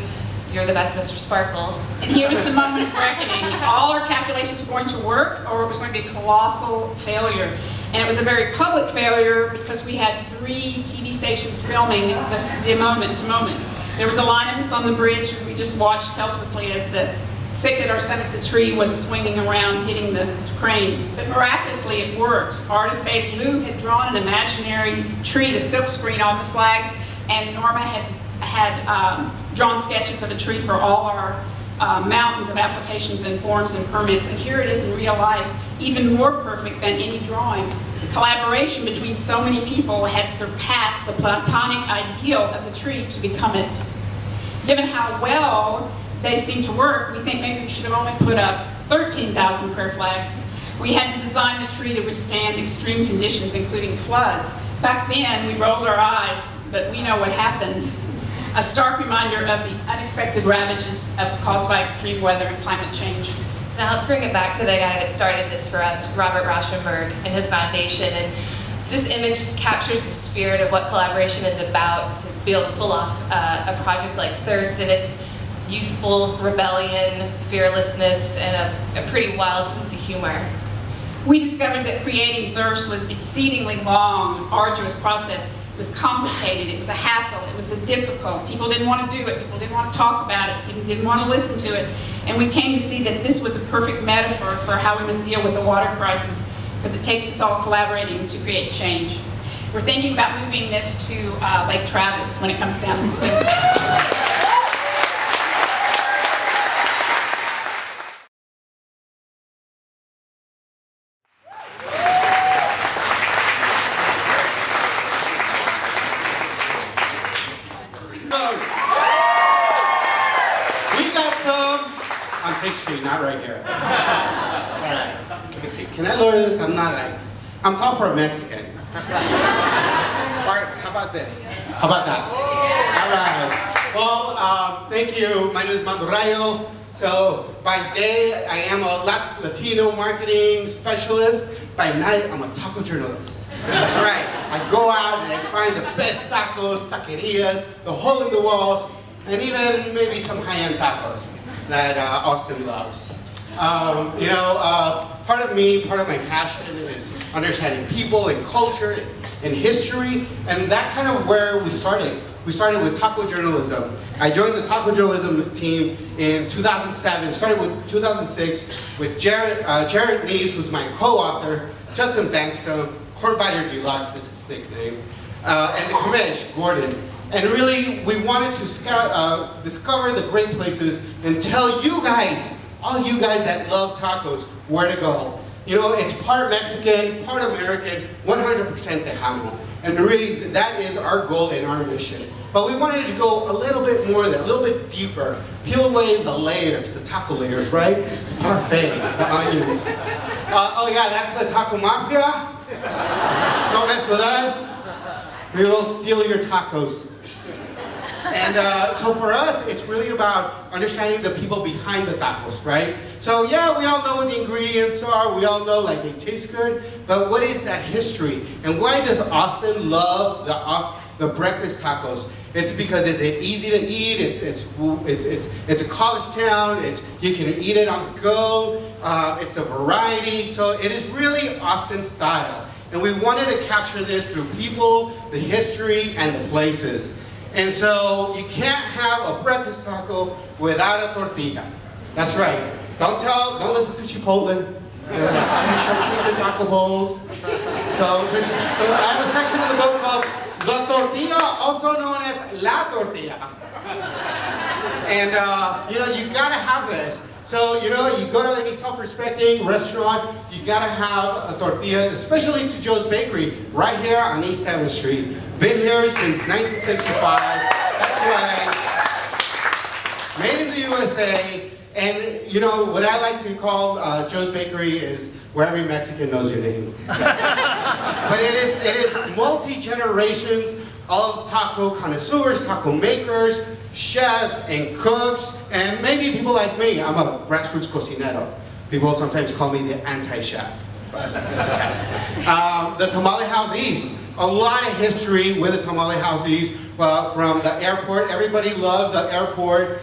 [SPEAKER 9] You're the best, Mr. Sparkle.
[SPEAKER 8] And here was the moment of reckoning. All our calculations were going to work, or it was going to be a colossal failure. And it was a very public failure because we had 3 TV stations filming the moment to moment. There was a line of us on the bridge, and we just watched helplessly as the stick at our center of the tree was swinging around, hitting the crane. But miraculously, it worked. Artist babe Lou had drawn an imaginary tree to silkscreen on the flags, and Norma had drawn sketches of a tree for all our mountains of applications and forms and permits. And here it is in real life, even more perfect than any drawing. Collaboration between so many people had surpassed the platonic ideal of the tree to become it. Given how well they seem to work, we think maybe we should have only put up 13,000 prayer flags. We had to design the tree to withstand extreme conditions, including floods. Back then, we rolled our eyes, but we know what happened. A stark reminder of the unexpected ravages caused by extreme weather and climate change.
[SPEAKER 9] So now let's bring it back to the guy that started this for us, Robert Rauschenberg, and his foundation. And this image captures the spirit of what collaboration is about, to be able to pull off a project like Thirst, and its youthful rebellion, fearlessness, and a pretty wild sense of humor.
[SPEAKER 8] We discovered that creating Thirst was exceedingly long, arduous process. It was complicated, it was a hassle, it was difficult. People didn't want to do it, people didn't want to talk about it, people didn't want to listen to it. And we came to see that this was a perfect metaphor for how we must deal with the water crisis, because it takes us all collaborating to create change. We're thinking about moving this to Lake Travis when it comes down to December.
[SPEAKER 10] Not right here. Alright, let me see. Can I lower this? I'm tall for a Mexican. Alright, how about this? How about that? Alright. Well, thank you. My name is Mando Rayo. So, by day, I am a Latino marketing specialist. By night, I'm a taco journalist. That's right. I go out and I find the best tacos, taquerias, the hole in the walls, and even maybe some high-end tacos that Austin loves. Part of me, part of my passion is understanding people and culture and history, and that's kind of where we started. We started with taco journalism. I joined the taco journalism team in 2007, started with 2006 with Jared Nees, who's my co-author, Justin Bankston, Cornbiter Deluxe is his nickname, and the Comanche, Gordon. And really, we wanted to discover the great places and tell you guys, all you guys that love tacos, where to go. You know, it's part Mexican, part American, 100% Tejano. And really, that is our goal and our mission. But we wanted to go a little bit more than, a little bit deeper. Peel away the layers, the taco layers, right? The parfait, the onions. Oh yeah, that's the taco mafia. Don't mess with us. We will steal your tacos. And so for us, it's really about understanding the people behind the tacos, right? So yeah, we all know what the ingredients are. We all know like they taste good. But what is that history? And why does Austin love the breakfast tacos? It's because it's easy to eat. It's a college town. You can eat it on the go. It's a variety. So it is really Austin style. And we wanted to capture this through people, the history, and the places. And so you can't have a breakfast taco without a tortilla. That's right. Don't listen to Chipotle. Come see the taco bowls. So I have a section of the book called The Tortilla, also known as La Tortilla. And you gotta have this. So, you go to any self-respecting restaurant, you gotta have a tortilla, especially to Joe's Bakery, right here on East 7th Street. Been here since 1965, that's right. Made in the USA, and what I like to call Joe's Bakery is where every Mexican knows your name. But it is multi-generations of taco connoisseurs, taco makers, chefs and cooks, and maybe people like me. I'm a grassroots cocinero. People sometimes call me the anti-chef, but that's okay. The Tamale House East. A lot of history with the Tamale House East. From the airport, everybody loves the airport.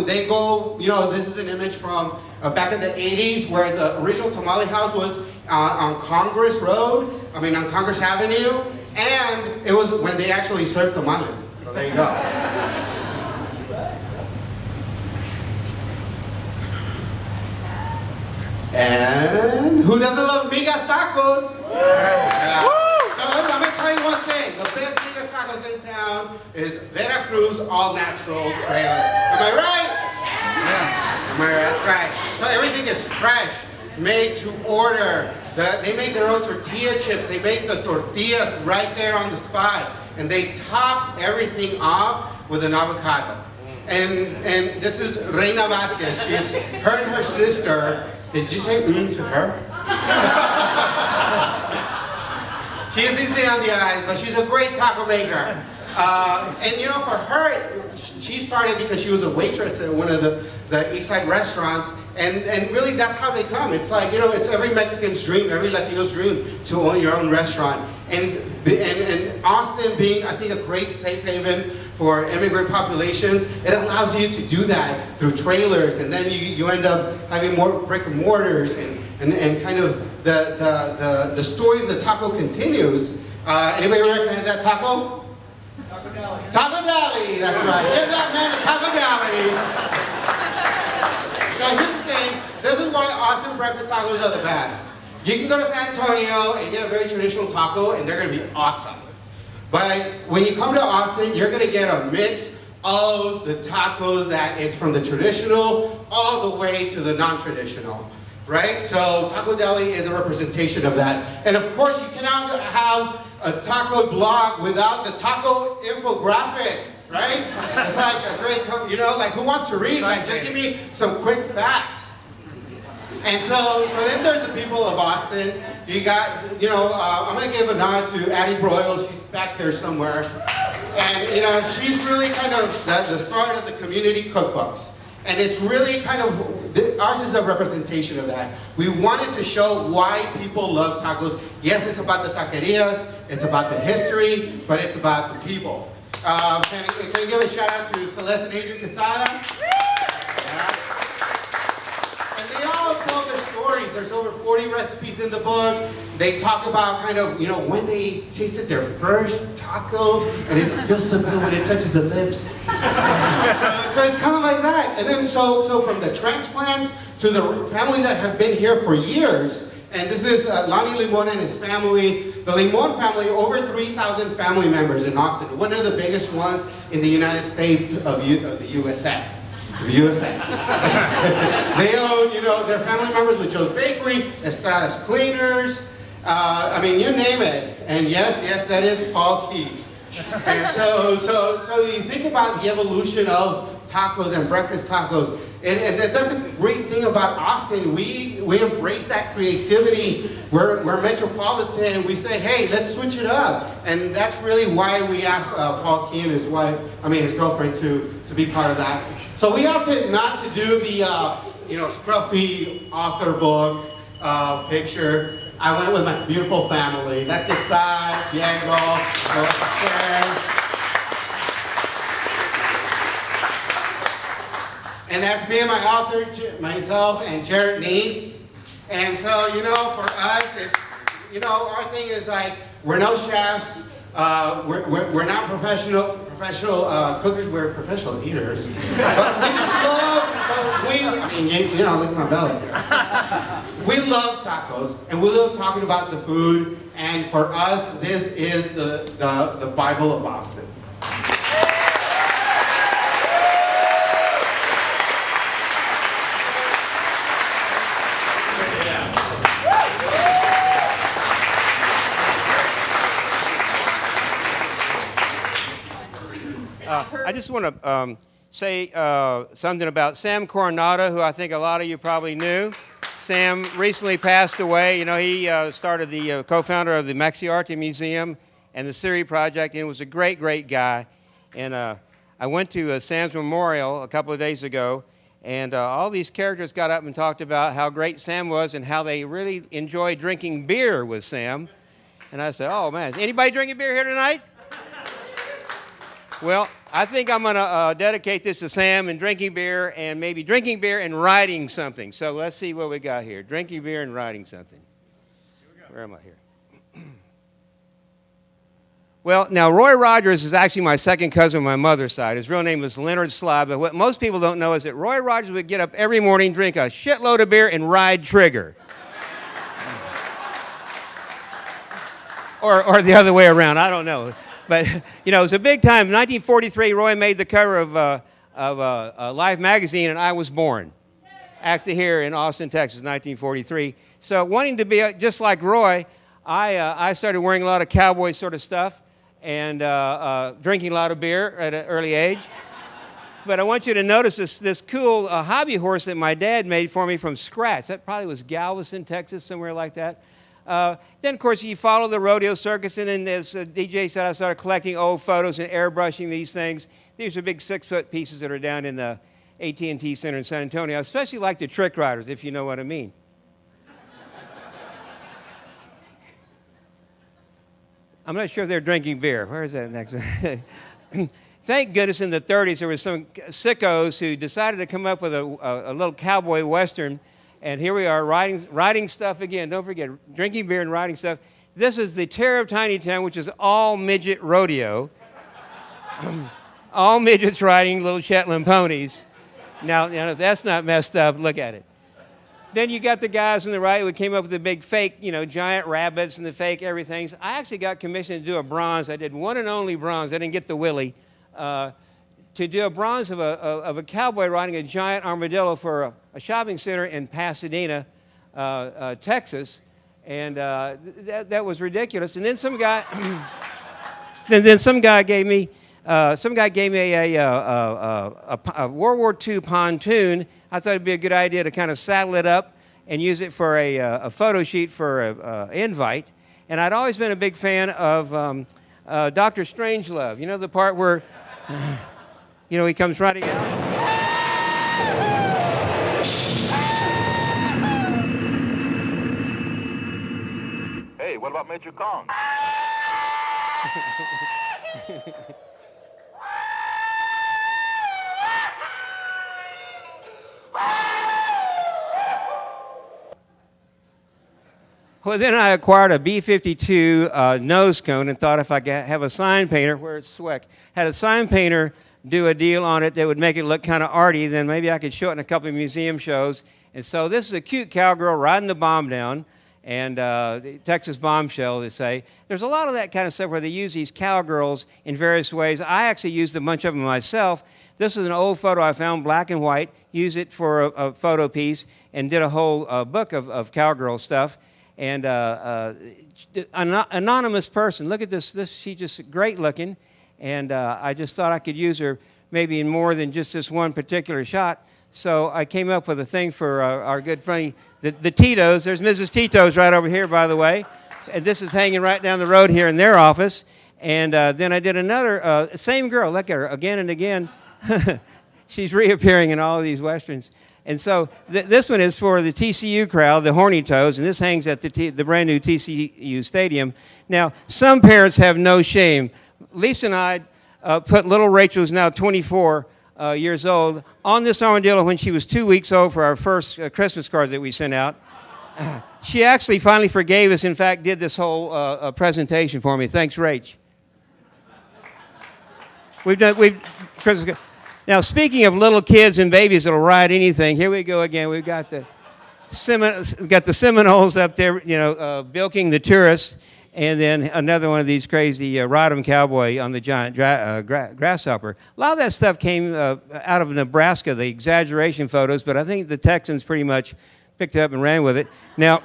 [SPEAKER 10] They go, this is an image from back in the 80s where the original Tamale House was on Congress Road, on Congress Avenue, and it was when they actually served tamales. So there you go. And who doesn't love migas tacos? Yeah. So let me tell you one thing. The best migas tacos in town is Veracruz All Natural Trailer. Am I right? Yeah. Am I right? That's right. So everything is fresh, made to order. They make their own tortilla chips. They make the tortillas right there on the spot. And they top everything off with an avocado. And this is Reina Vasquez. Her and her sister. Did you say to her? She is easy on the eyes, but she's a great taco maker. And for her, she started because she was a waitress at one of the East Side restaurants, and really that's how they come. It's like, it's every Mexican's dream, every Latino's dream to own your own restaurant. And Austin being, I think, a great safe haven for immigrant populations, it allows you to do that through trailers, and then you end up having more brick and mortars, and kind of the story of the taco continues. Anybody recognize that taco? Taco Deli. Taco Deli, that's right. Give that man a Taco Deli. So here's the thing, this is why Austin breakfast tacos are the best. You can go to San Antonio and get a very traditional taco, and they're gonna be awesome. But when you come to Austin, you're gonna get a mix of the tacos that it's from the traditional all the way to the non-traditional, right? So Taco Deli is a representation of that. And of course, you cannot have a taco blog without the taco infographic, right? It's like a great, like who wants to read? Like just give me some quick facts. And so then there's the people of Austin. You got, I'm gonna give a nod to Addie Broyle. She's back there somewhere. And she's really kind of the start of the community cookbooks. And it's really kind of, ours is a representation of that. We wanted to show why people love tacos. Yes, it's about the taquerias, it's about the history, but it's about the people. Can I give a shout out to Celeste and Adrian Quesada? Yeah. And they all tell their stories. There's over 40 recipes in the book. They talk about kind of, when they tasted their first taco, and it feels so good when it touches the lips. So it's kind of like that. And then so from the transplants to the families that have been here for years, and this is Lonnie Limon and his family. The Limon family, over 3,000 family members in Austin. One of the biggest ones in the United States of the USA. They own, their family members with Joe's Bakery, Estrada's Cleaners, you name it. And yes, that is Paul Key. And so you think about the evolution of tacos and breakfast tacos. And that's a great thing about Austin. We embrace that creativity. We're metropolitan. We say, hey, let's switch it up. And that's really why we asked Paul Key and his wife, his girlfriend, to be part of that. So we opted not to do the scruffy author book picture. I went with my beautiful family. Let's get Sai, Diego, Sharon. And that's me and my author, myself, and Jared Neese. And so, for us, it's, our thing is like, we're no chefs, we're not professional cookers, we're professional eaters. But we just love, look at my belly here. We love tacos, and we love talking about the food, and for us, this is the Bible of Austin.
[SPEAKER 11] I just want to say something about Sam Coronado, who I think a lot of you probably knew. Sam recently passed away. He started the co-founder of the Maxi Arte Museum and the Siri Project, and was a great, great guy. And I I went to Sam's Memorial a couple of days ago, and all these characters got up and talked about how great Sam was and how they really enjoyed drinking beer with Sam. And I said, oh man, anybody drinking beer here tonight? Well, I think I'm going to dedicate this to Sam and drinking beer, and maybe drinking beer and writing something. So let's see what we got here. Drinking beer and writing something. Where am I here? Well, now Roy Rogers is actually my second cousin on my mother's side. His real name was Leonard Sly, but what most people don't know is that Roy Rogers would get up every morning, drink a shitload of beer, and ride Trigger. or the other way around, I don't know. But, you know, it was a big time. In 1943, Roy made the cover of Life magazine, and I was born. Actually here in Austin, Texas, 1943. So wanting to be just like Roy, I started wearing a lot of cowboy sort of stuff and drinking a lot of beer at an early age. But I want you to notice this cool hobby horse that my dad made for me from scratch. That probably was Galveston, Texas, somewhere like that. Then, of course, you follow the rodeo circus, and then as DJ said, I started collecting old photos and airbrushing these things. These are big 6-foot pieces that are down in the AT&T Center in San Antonio. I especially like the trick riders, if you know what I mean. I'm not sure if they're drinking beer. Where is that next one? Thank goodness in the 30s there was some sickos who decided to come up with a little cowboy western, and here we are riding stuff again. Don't forget, drinking beer and riding stuff. This is the Terror of Tiny Town, which is all midget rodeo. All midgets riding little Shetland ponies. Now, if that's not messed up, look at it. Then you got the guys on the right who came up with the big fake, giant rabbits and the fake everything. So I actually got commissioned to do a bronze. I did one and only bronze. I didn't get the Willie. To do a bronze of a cowboy riding a giant armadillo for a shopping center in Pasadena, Texas. And that was ridiculous. And then some guy, some guy gave me a World War II pontoon. I thought it'd be a good idea to kind of saddle it up and use it for a photo sheet for an invite. And I'd always been a big fan of Dr. Strangelove. You know the part where, he comes riding out?
[SPEAKER 12] Hey, what about Major Kong?
[SPEAKER 11] Well, then I acquired a B-52 nose cone and thought if I could have a sign painter, where it's Swec, had a sign painter do a deal on it that would make it look kind of arty, then maybe I could show it in a couple of museum shows. And so this is a cute cowgirl riding the bomb down, and the Texas bombshell, they say. There's a lot of that kind of stuff where they use these cowgirls in various ways. I actually used a bunch of them myself. This is an old photo I found, black and white, used it for a photo piece, and did a whole book of cowgirl stuff. And an anonymous person. Look at this. She's just great looking. And I just thought I could use her maybe in more than just this one particular shot. So I came up with a thing for our good friend, the Titos. There's Mrs. Tito's right over here, by the way. And this is hanging right down the road here in their office. And then I did another, same girl. Look at her again and again. She's reappearing in all of these Westerns. And so this one is for the TCU crowd, the Horny Toes, and this hangs at the brand new TCU Stadium. Now, some parents have no shame. Lisa and I put little Rachel, who's now 24 years old, on this armadillo when she was 2 weeks old for our first Christmas cards that we sent out. She actually finally forgave us, in fact, did this whole presentation for me. Thanks, Rach. Now, speaking of little kids and babies that'll ride anything, here we go again. We've got the Seminoles up there, bilking the tourists, and then another one of these crazy ride 'em cowboy on the giant grasshopper. A lot of that stuff came out of Nebraska, the exaggeration photos, but I think the Texans pretty much picked it up and ran with it. Now,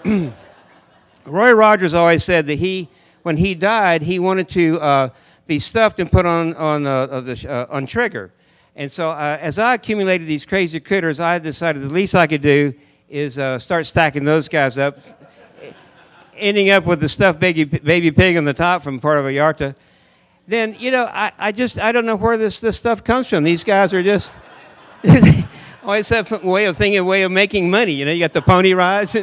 [SPEAKER 11] Roy Rogers always said that when he died, he wanted to be stuffed and put on trigger. And so as I accumulated these crazy critters, I decided the least I could do is start stacking those guys up, ending up with the stuffed baby pig on the top from Puerto Vallarta. then, you know, I don't know where this stuff comes from. These guys are just always have a way of thinking, a way of making money. You know, you got the pony rides.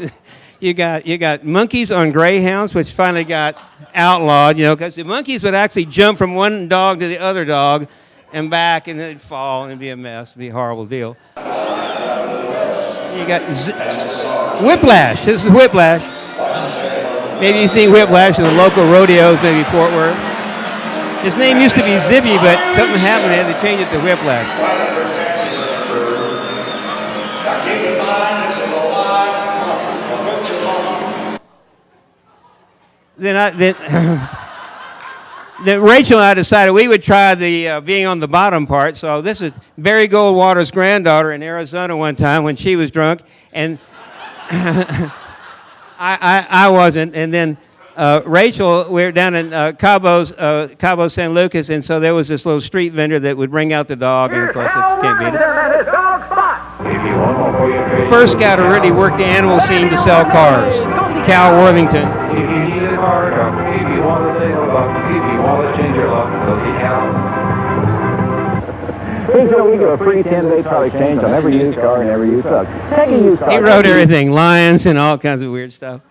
[SPEAKER 11] You got monkeys on greyhounds, which finally got outlawed, you know, because the monkeys would actually jump from one dog to the other dog and back, and then they'd fall, and it'd be a mess. It'd be a horrible deal. You got Whiplash. This is Whiplash. Maybe you've seen Whiplash in the local rodeos, maybe Fort Worth. His name used to be Zibby, but something happened, they had to change it to Whiplash. Then Rachel and I decided we would try the being on the bottom part. So this is Barry Goldwater's granddaughter in Arizona one time when she was drunk, and I wasn't. And then Rachel, we were down in Cabo San Lucas, and so there was this little street vendor that would bring out the dog, and of course this can't beat it. First guy to really work the animal scene to sell cars, Cal Worthington.
[SPEAKER 13] If you need a car, if you want to save a buck, if you want to change your luck, go see Cal. Please know we give a free 10-day car exchange on every used car and every used truck. Take a used car.
[SPEAKER 11] He wrote everything, lions and all kinds of weird stuff.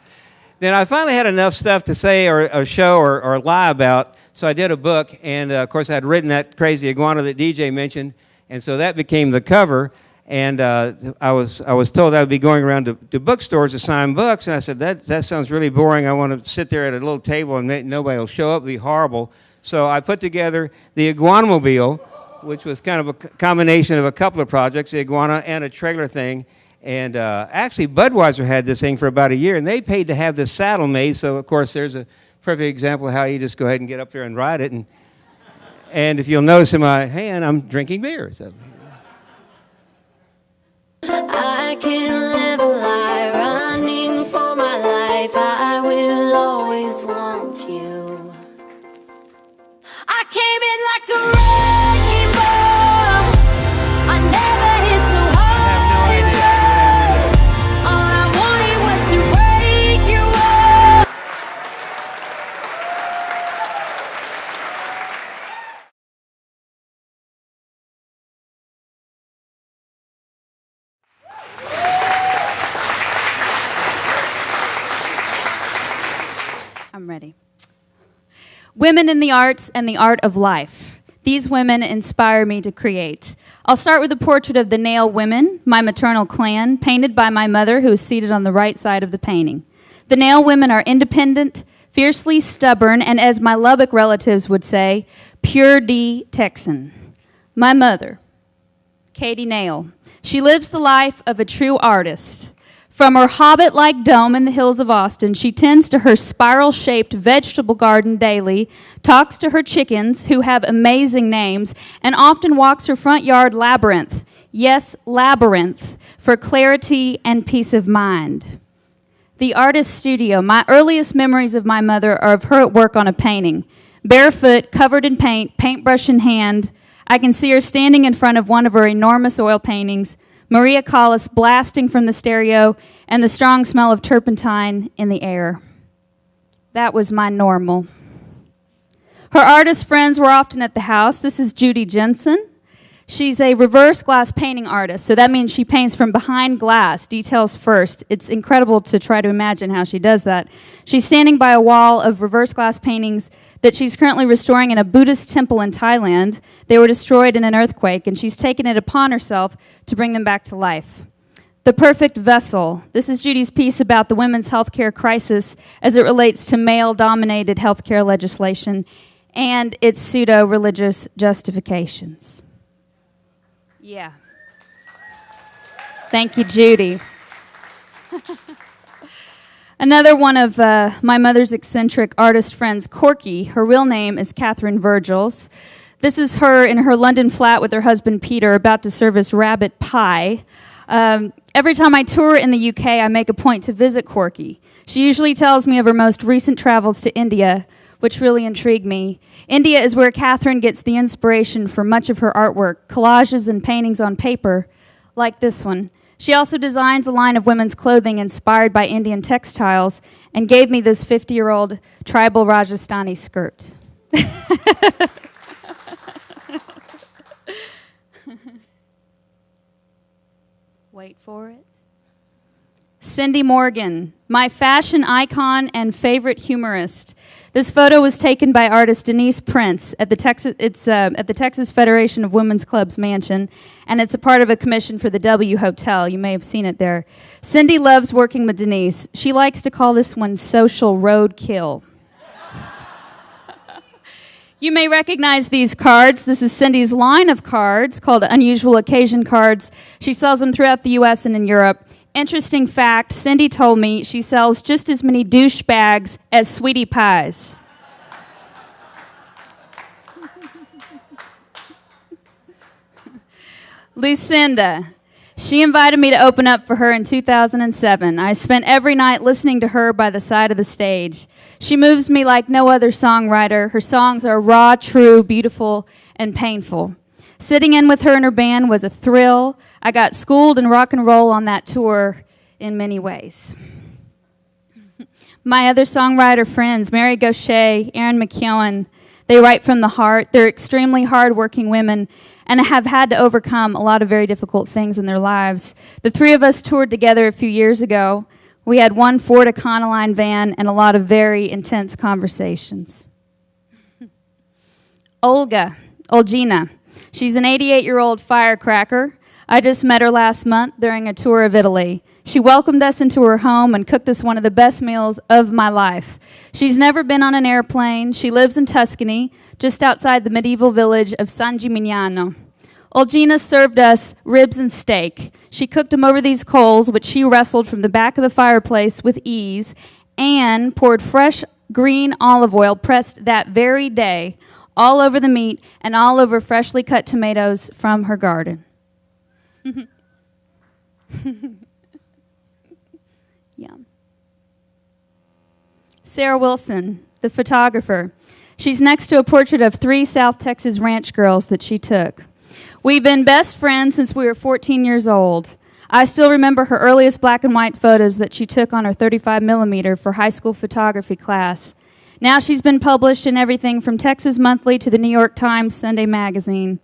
[SPEAKER 11] Then I finally had enough stuff to say or show or lie about, so I did a book, and of course I'd written that crazy iguana that DJ mentioned, and so that became the cover. And I was told I would be going around to bookstores to sign books, and I said, that sounds really boring. I want to sit there at a little table and nobody will show up. It'll be horrible. So I put together the Iguanamobile, which was kind of a combination of a couple of projects, the iguana and a trailer thing. And actually, Budweiser had this thing for about a year, and they paid to have this saddle made. So, of course, there's a perfect example of how you just go ahead and get up there and ride it. And if you'll notice in my hand, I'm drinking beer. So.
[SPEAKER 14] I can live a lie running for my life. I will always want you. I came in like a wrecking ball. I never hit so hard in love. All I wanted was to break your wall.
[SPEAKER 1] I'm ready. Women in the arts and the art of life. These women inspire me to create. I'll start with a portrait of the Nail women, my maternal clan, painted by my mother, who is seated on the right side of the painting. The Nail women are independent, fiercely stubborn, and as my Lubbock relatives would say, pure D Texan. My mother, Katie Nail. She lives the life of a true artist. From her hobbit-like dome in the hills of Austin, she tends to her spiral-shaped vegetable garden daily, talks to her chickens, who have amazing names, and often walks her front yard labyrinth. Yes, labyrinth, for clarity and peace of mind. The artist studio. My earliest memories of my mother are of her at work on a painting. Barefoot, covered in paint, paintbrush in hand. I can see her standing in front of one of her enormous oil paintings, Maria Callas blasting from the stereo, and the strong smell of turpentine in the air. That was my normal. Her artist friends were often at the house. This is Judy Jensen. She's a reverse glass painting artist, so that means she paints from behind glass, details first. It's incredible to try to imagine how she does that. She's standing by a wall of reverse glass paintings that she's currently restoring in a Buddhist temple in Thailand. They were destroyed in an earthquake, and she's taken it upon herself to bring them back to life. The Perfect Vessel. This is Judy's piece about the women's healthcare crisis as it relates to male-dominated healthcare legislation and its pseudo-religious justifications. Yeah. Thank you, Judy. Another one of my mother's eccentric artist friends, Corky. Her real name is Catherine Virgils. This is her in her London flat with her husband, Peter, about to service rabbit pie. Every time I tour in the UK, I make a point to visit Corky. She usually tells me of her most recent travels to India, which really intrigued me. India is where Catherine gets the inspiration for much of her artwork, collages and paintings on paper, like this one. She also designs a line of women's clothing inspired by Indian textiles and gave me this 50-year-old tribal Rajasthani skirt. Wait for it. Cindy Morgan, my fashion icon and favorite humorist. This photo was taken by artist Denise Prince at the Texas Federation of Women's Clubs mansion, and it's a part of a commission for the W Hotel. You may have seen it there. Cindy loves working with Denise. She likes to call this one social roadkill. You may recognize these cards. This is Cindy's line of cards called Unusual Occasion Cards. She sells them throughout the U.S. and in Europe. Interesting fact, Cindy told me she sells just as many douchebags as sweetie pies. Lucinda. She invited me to open up for her in 2007. I spent every night listening to her by the side of the stage. She moves me like no other songwriter. Her songs are raw, true, beautiful, and painful. Sitting in with her and her band was a thrill. I got schooled in rock and roll on that tour in many ways. My other songwriter friends, Mary Gaucher, Erin McKeown, they write from the heart. They're extremely hardworking women and have had to overcome a lot of very difficult things in their lives. The three of us toured together a few years ago. We had one Ford Econoline van and a lot of very intense conversations. Olgina. She's an 88-year-old firecracker. I just met her last month during a tour of Italy. She welcomed us into her home and cooked us one of the best meals of my life. She's never been on an airplane. She lives in Tuscany, just outside the medieval village of San Gimignano. Olgina served us ribs and steak. She cooked them over these coals, which she wrestled from the back of the fireplace with ease, and poured fresh green olive oil pressed that very day all over the meat and all over freshly cut tomatoes from her garden. Yum. Sarah Wilson, the photographer. She's next to a portrait of 3 South Texas ranch girls that she took. We've been best friends since we were 14 years old. I still remember her earliest black and white photos that she took on her 35 millimeter for high school photography class. Now she's been published in everything from Texas Monthly to the New York Times Sunday Magazine.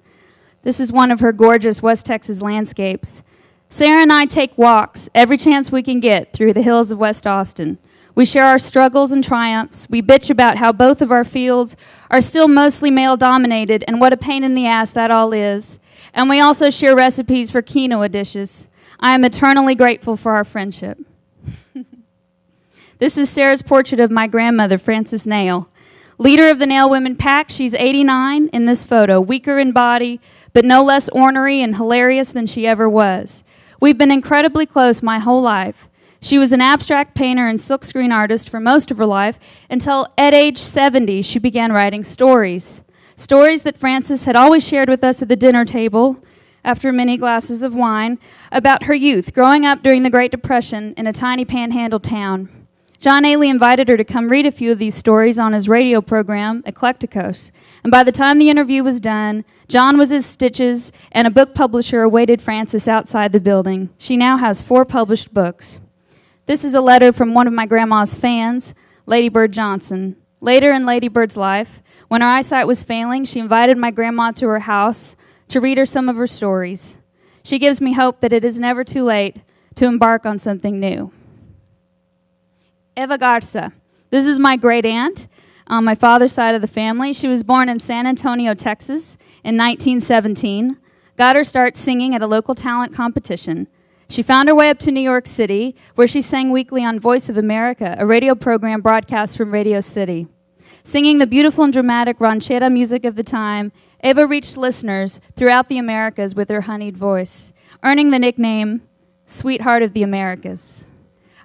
[SPEAKER 1] This is one of her gorgeous West Texas landscapes. Sarah and I take walks every chance we can get through the hills of West Austin. We share our struggles and triumphs. We bitch about how both of our fields are still mostly male-dominated and what a pain in the ass that all is. And we also share recipes for quinoa dishes. I am eternally grateful for our friendship. This is Sarah's portrait of my grandmother, Frances Nail. Leader of the Nail Women Pack, she's 89 in this photo, weaker in body, but no less ornery and hilarious than she ever was. We've been incredibly close my whole life. She was an abstract painter and silkscreen artist for most of her life until at age 70 she began writing stories. Stories that Frances had always shared with us at the dinner table after many glasses of wine about her youth, growing up during the Great Depression in a tiny panhandle town. John Ailey invited her to come read a few of these stories on his radio program, Eclecticos. And by the time the interview was done, John was his stitches, and a book publisher awaited Frances outside the building. She now has 4 published books. This is a letter from one of my grandma's fans, Lady Bird Johnson. Later in Lady Bird's life, when her eyesight was failing, she invited my grandma to her house to read her some of her stories. She gives me hope that it is never too late to embark on something new. Eva Garza. This is my great aunt on my father's side of the family. She was born in San Antonio, Texas in 1917. Got her start singing at a local talent competition. She found her way up to New York City, where she sang weekly on Voice of America, a radio program broadcast from Radio City. Singing the beautiful and dramatic ranchera music of the time, Eva reached listeners throughout the Americas with her honeyed voice, earning the nickname Sweetheart of the Americas.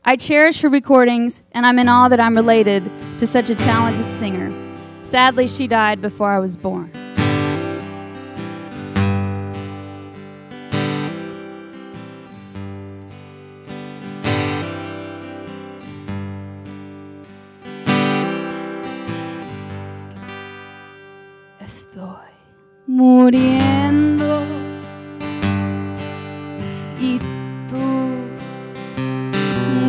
[SPEAKER 1] I cherish her recordings, and I'm in awe that I'm related to such a talented singer. Sadly, she died before I was born. Estoy muriendo y tú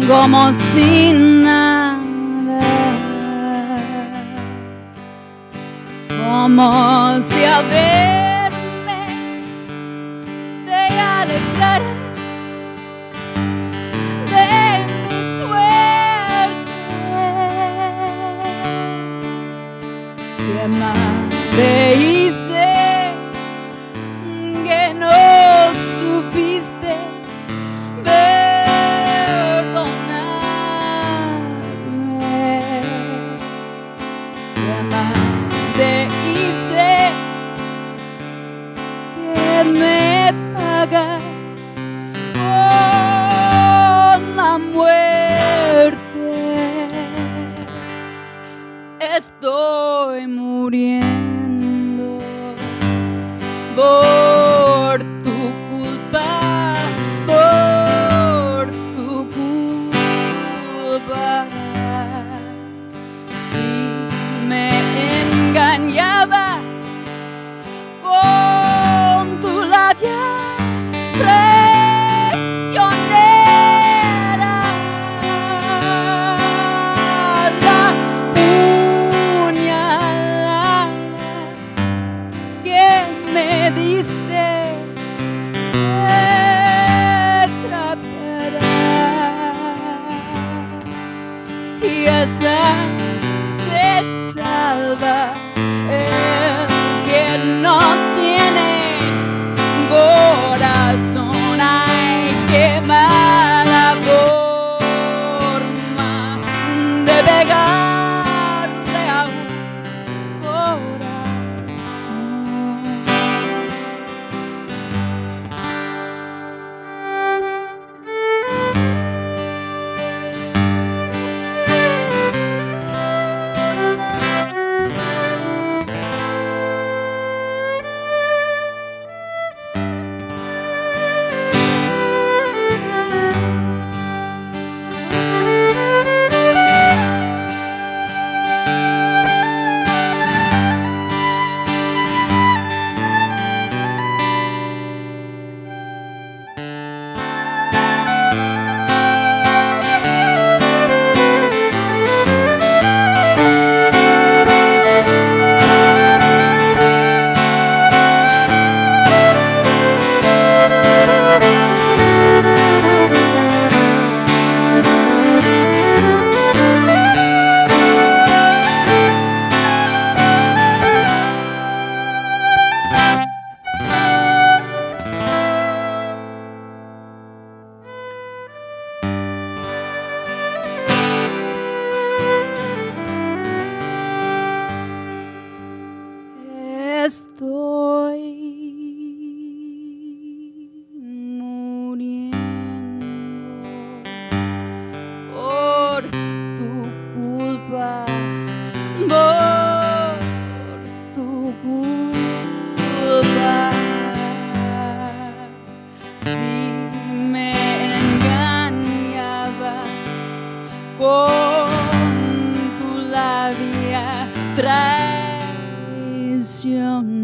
[SPEAKER 1] como si nada. vamos a verme de alegrar de mi suerte que más te hice que no supiste te hice que me pagas con la muerte. Estoy muriendo por tu culpa, por tu culpa. Me engañaba con tu labia traicionera, la puñalada que me diste atrapará y esa salva el que no tiene corazón. Ay, qué mala forma de pegarle a un con tu labia traicionera.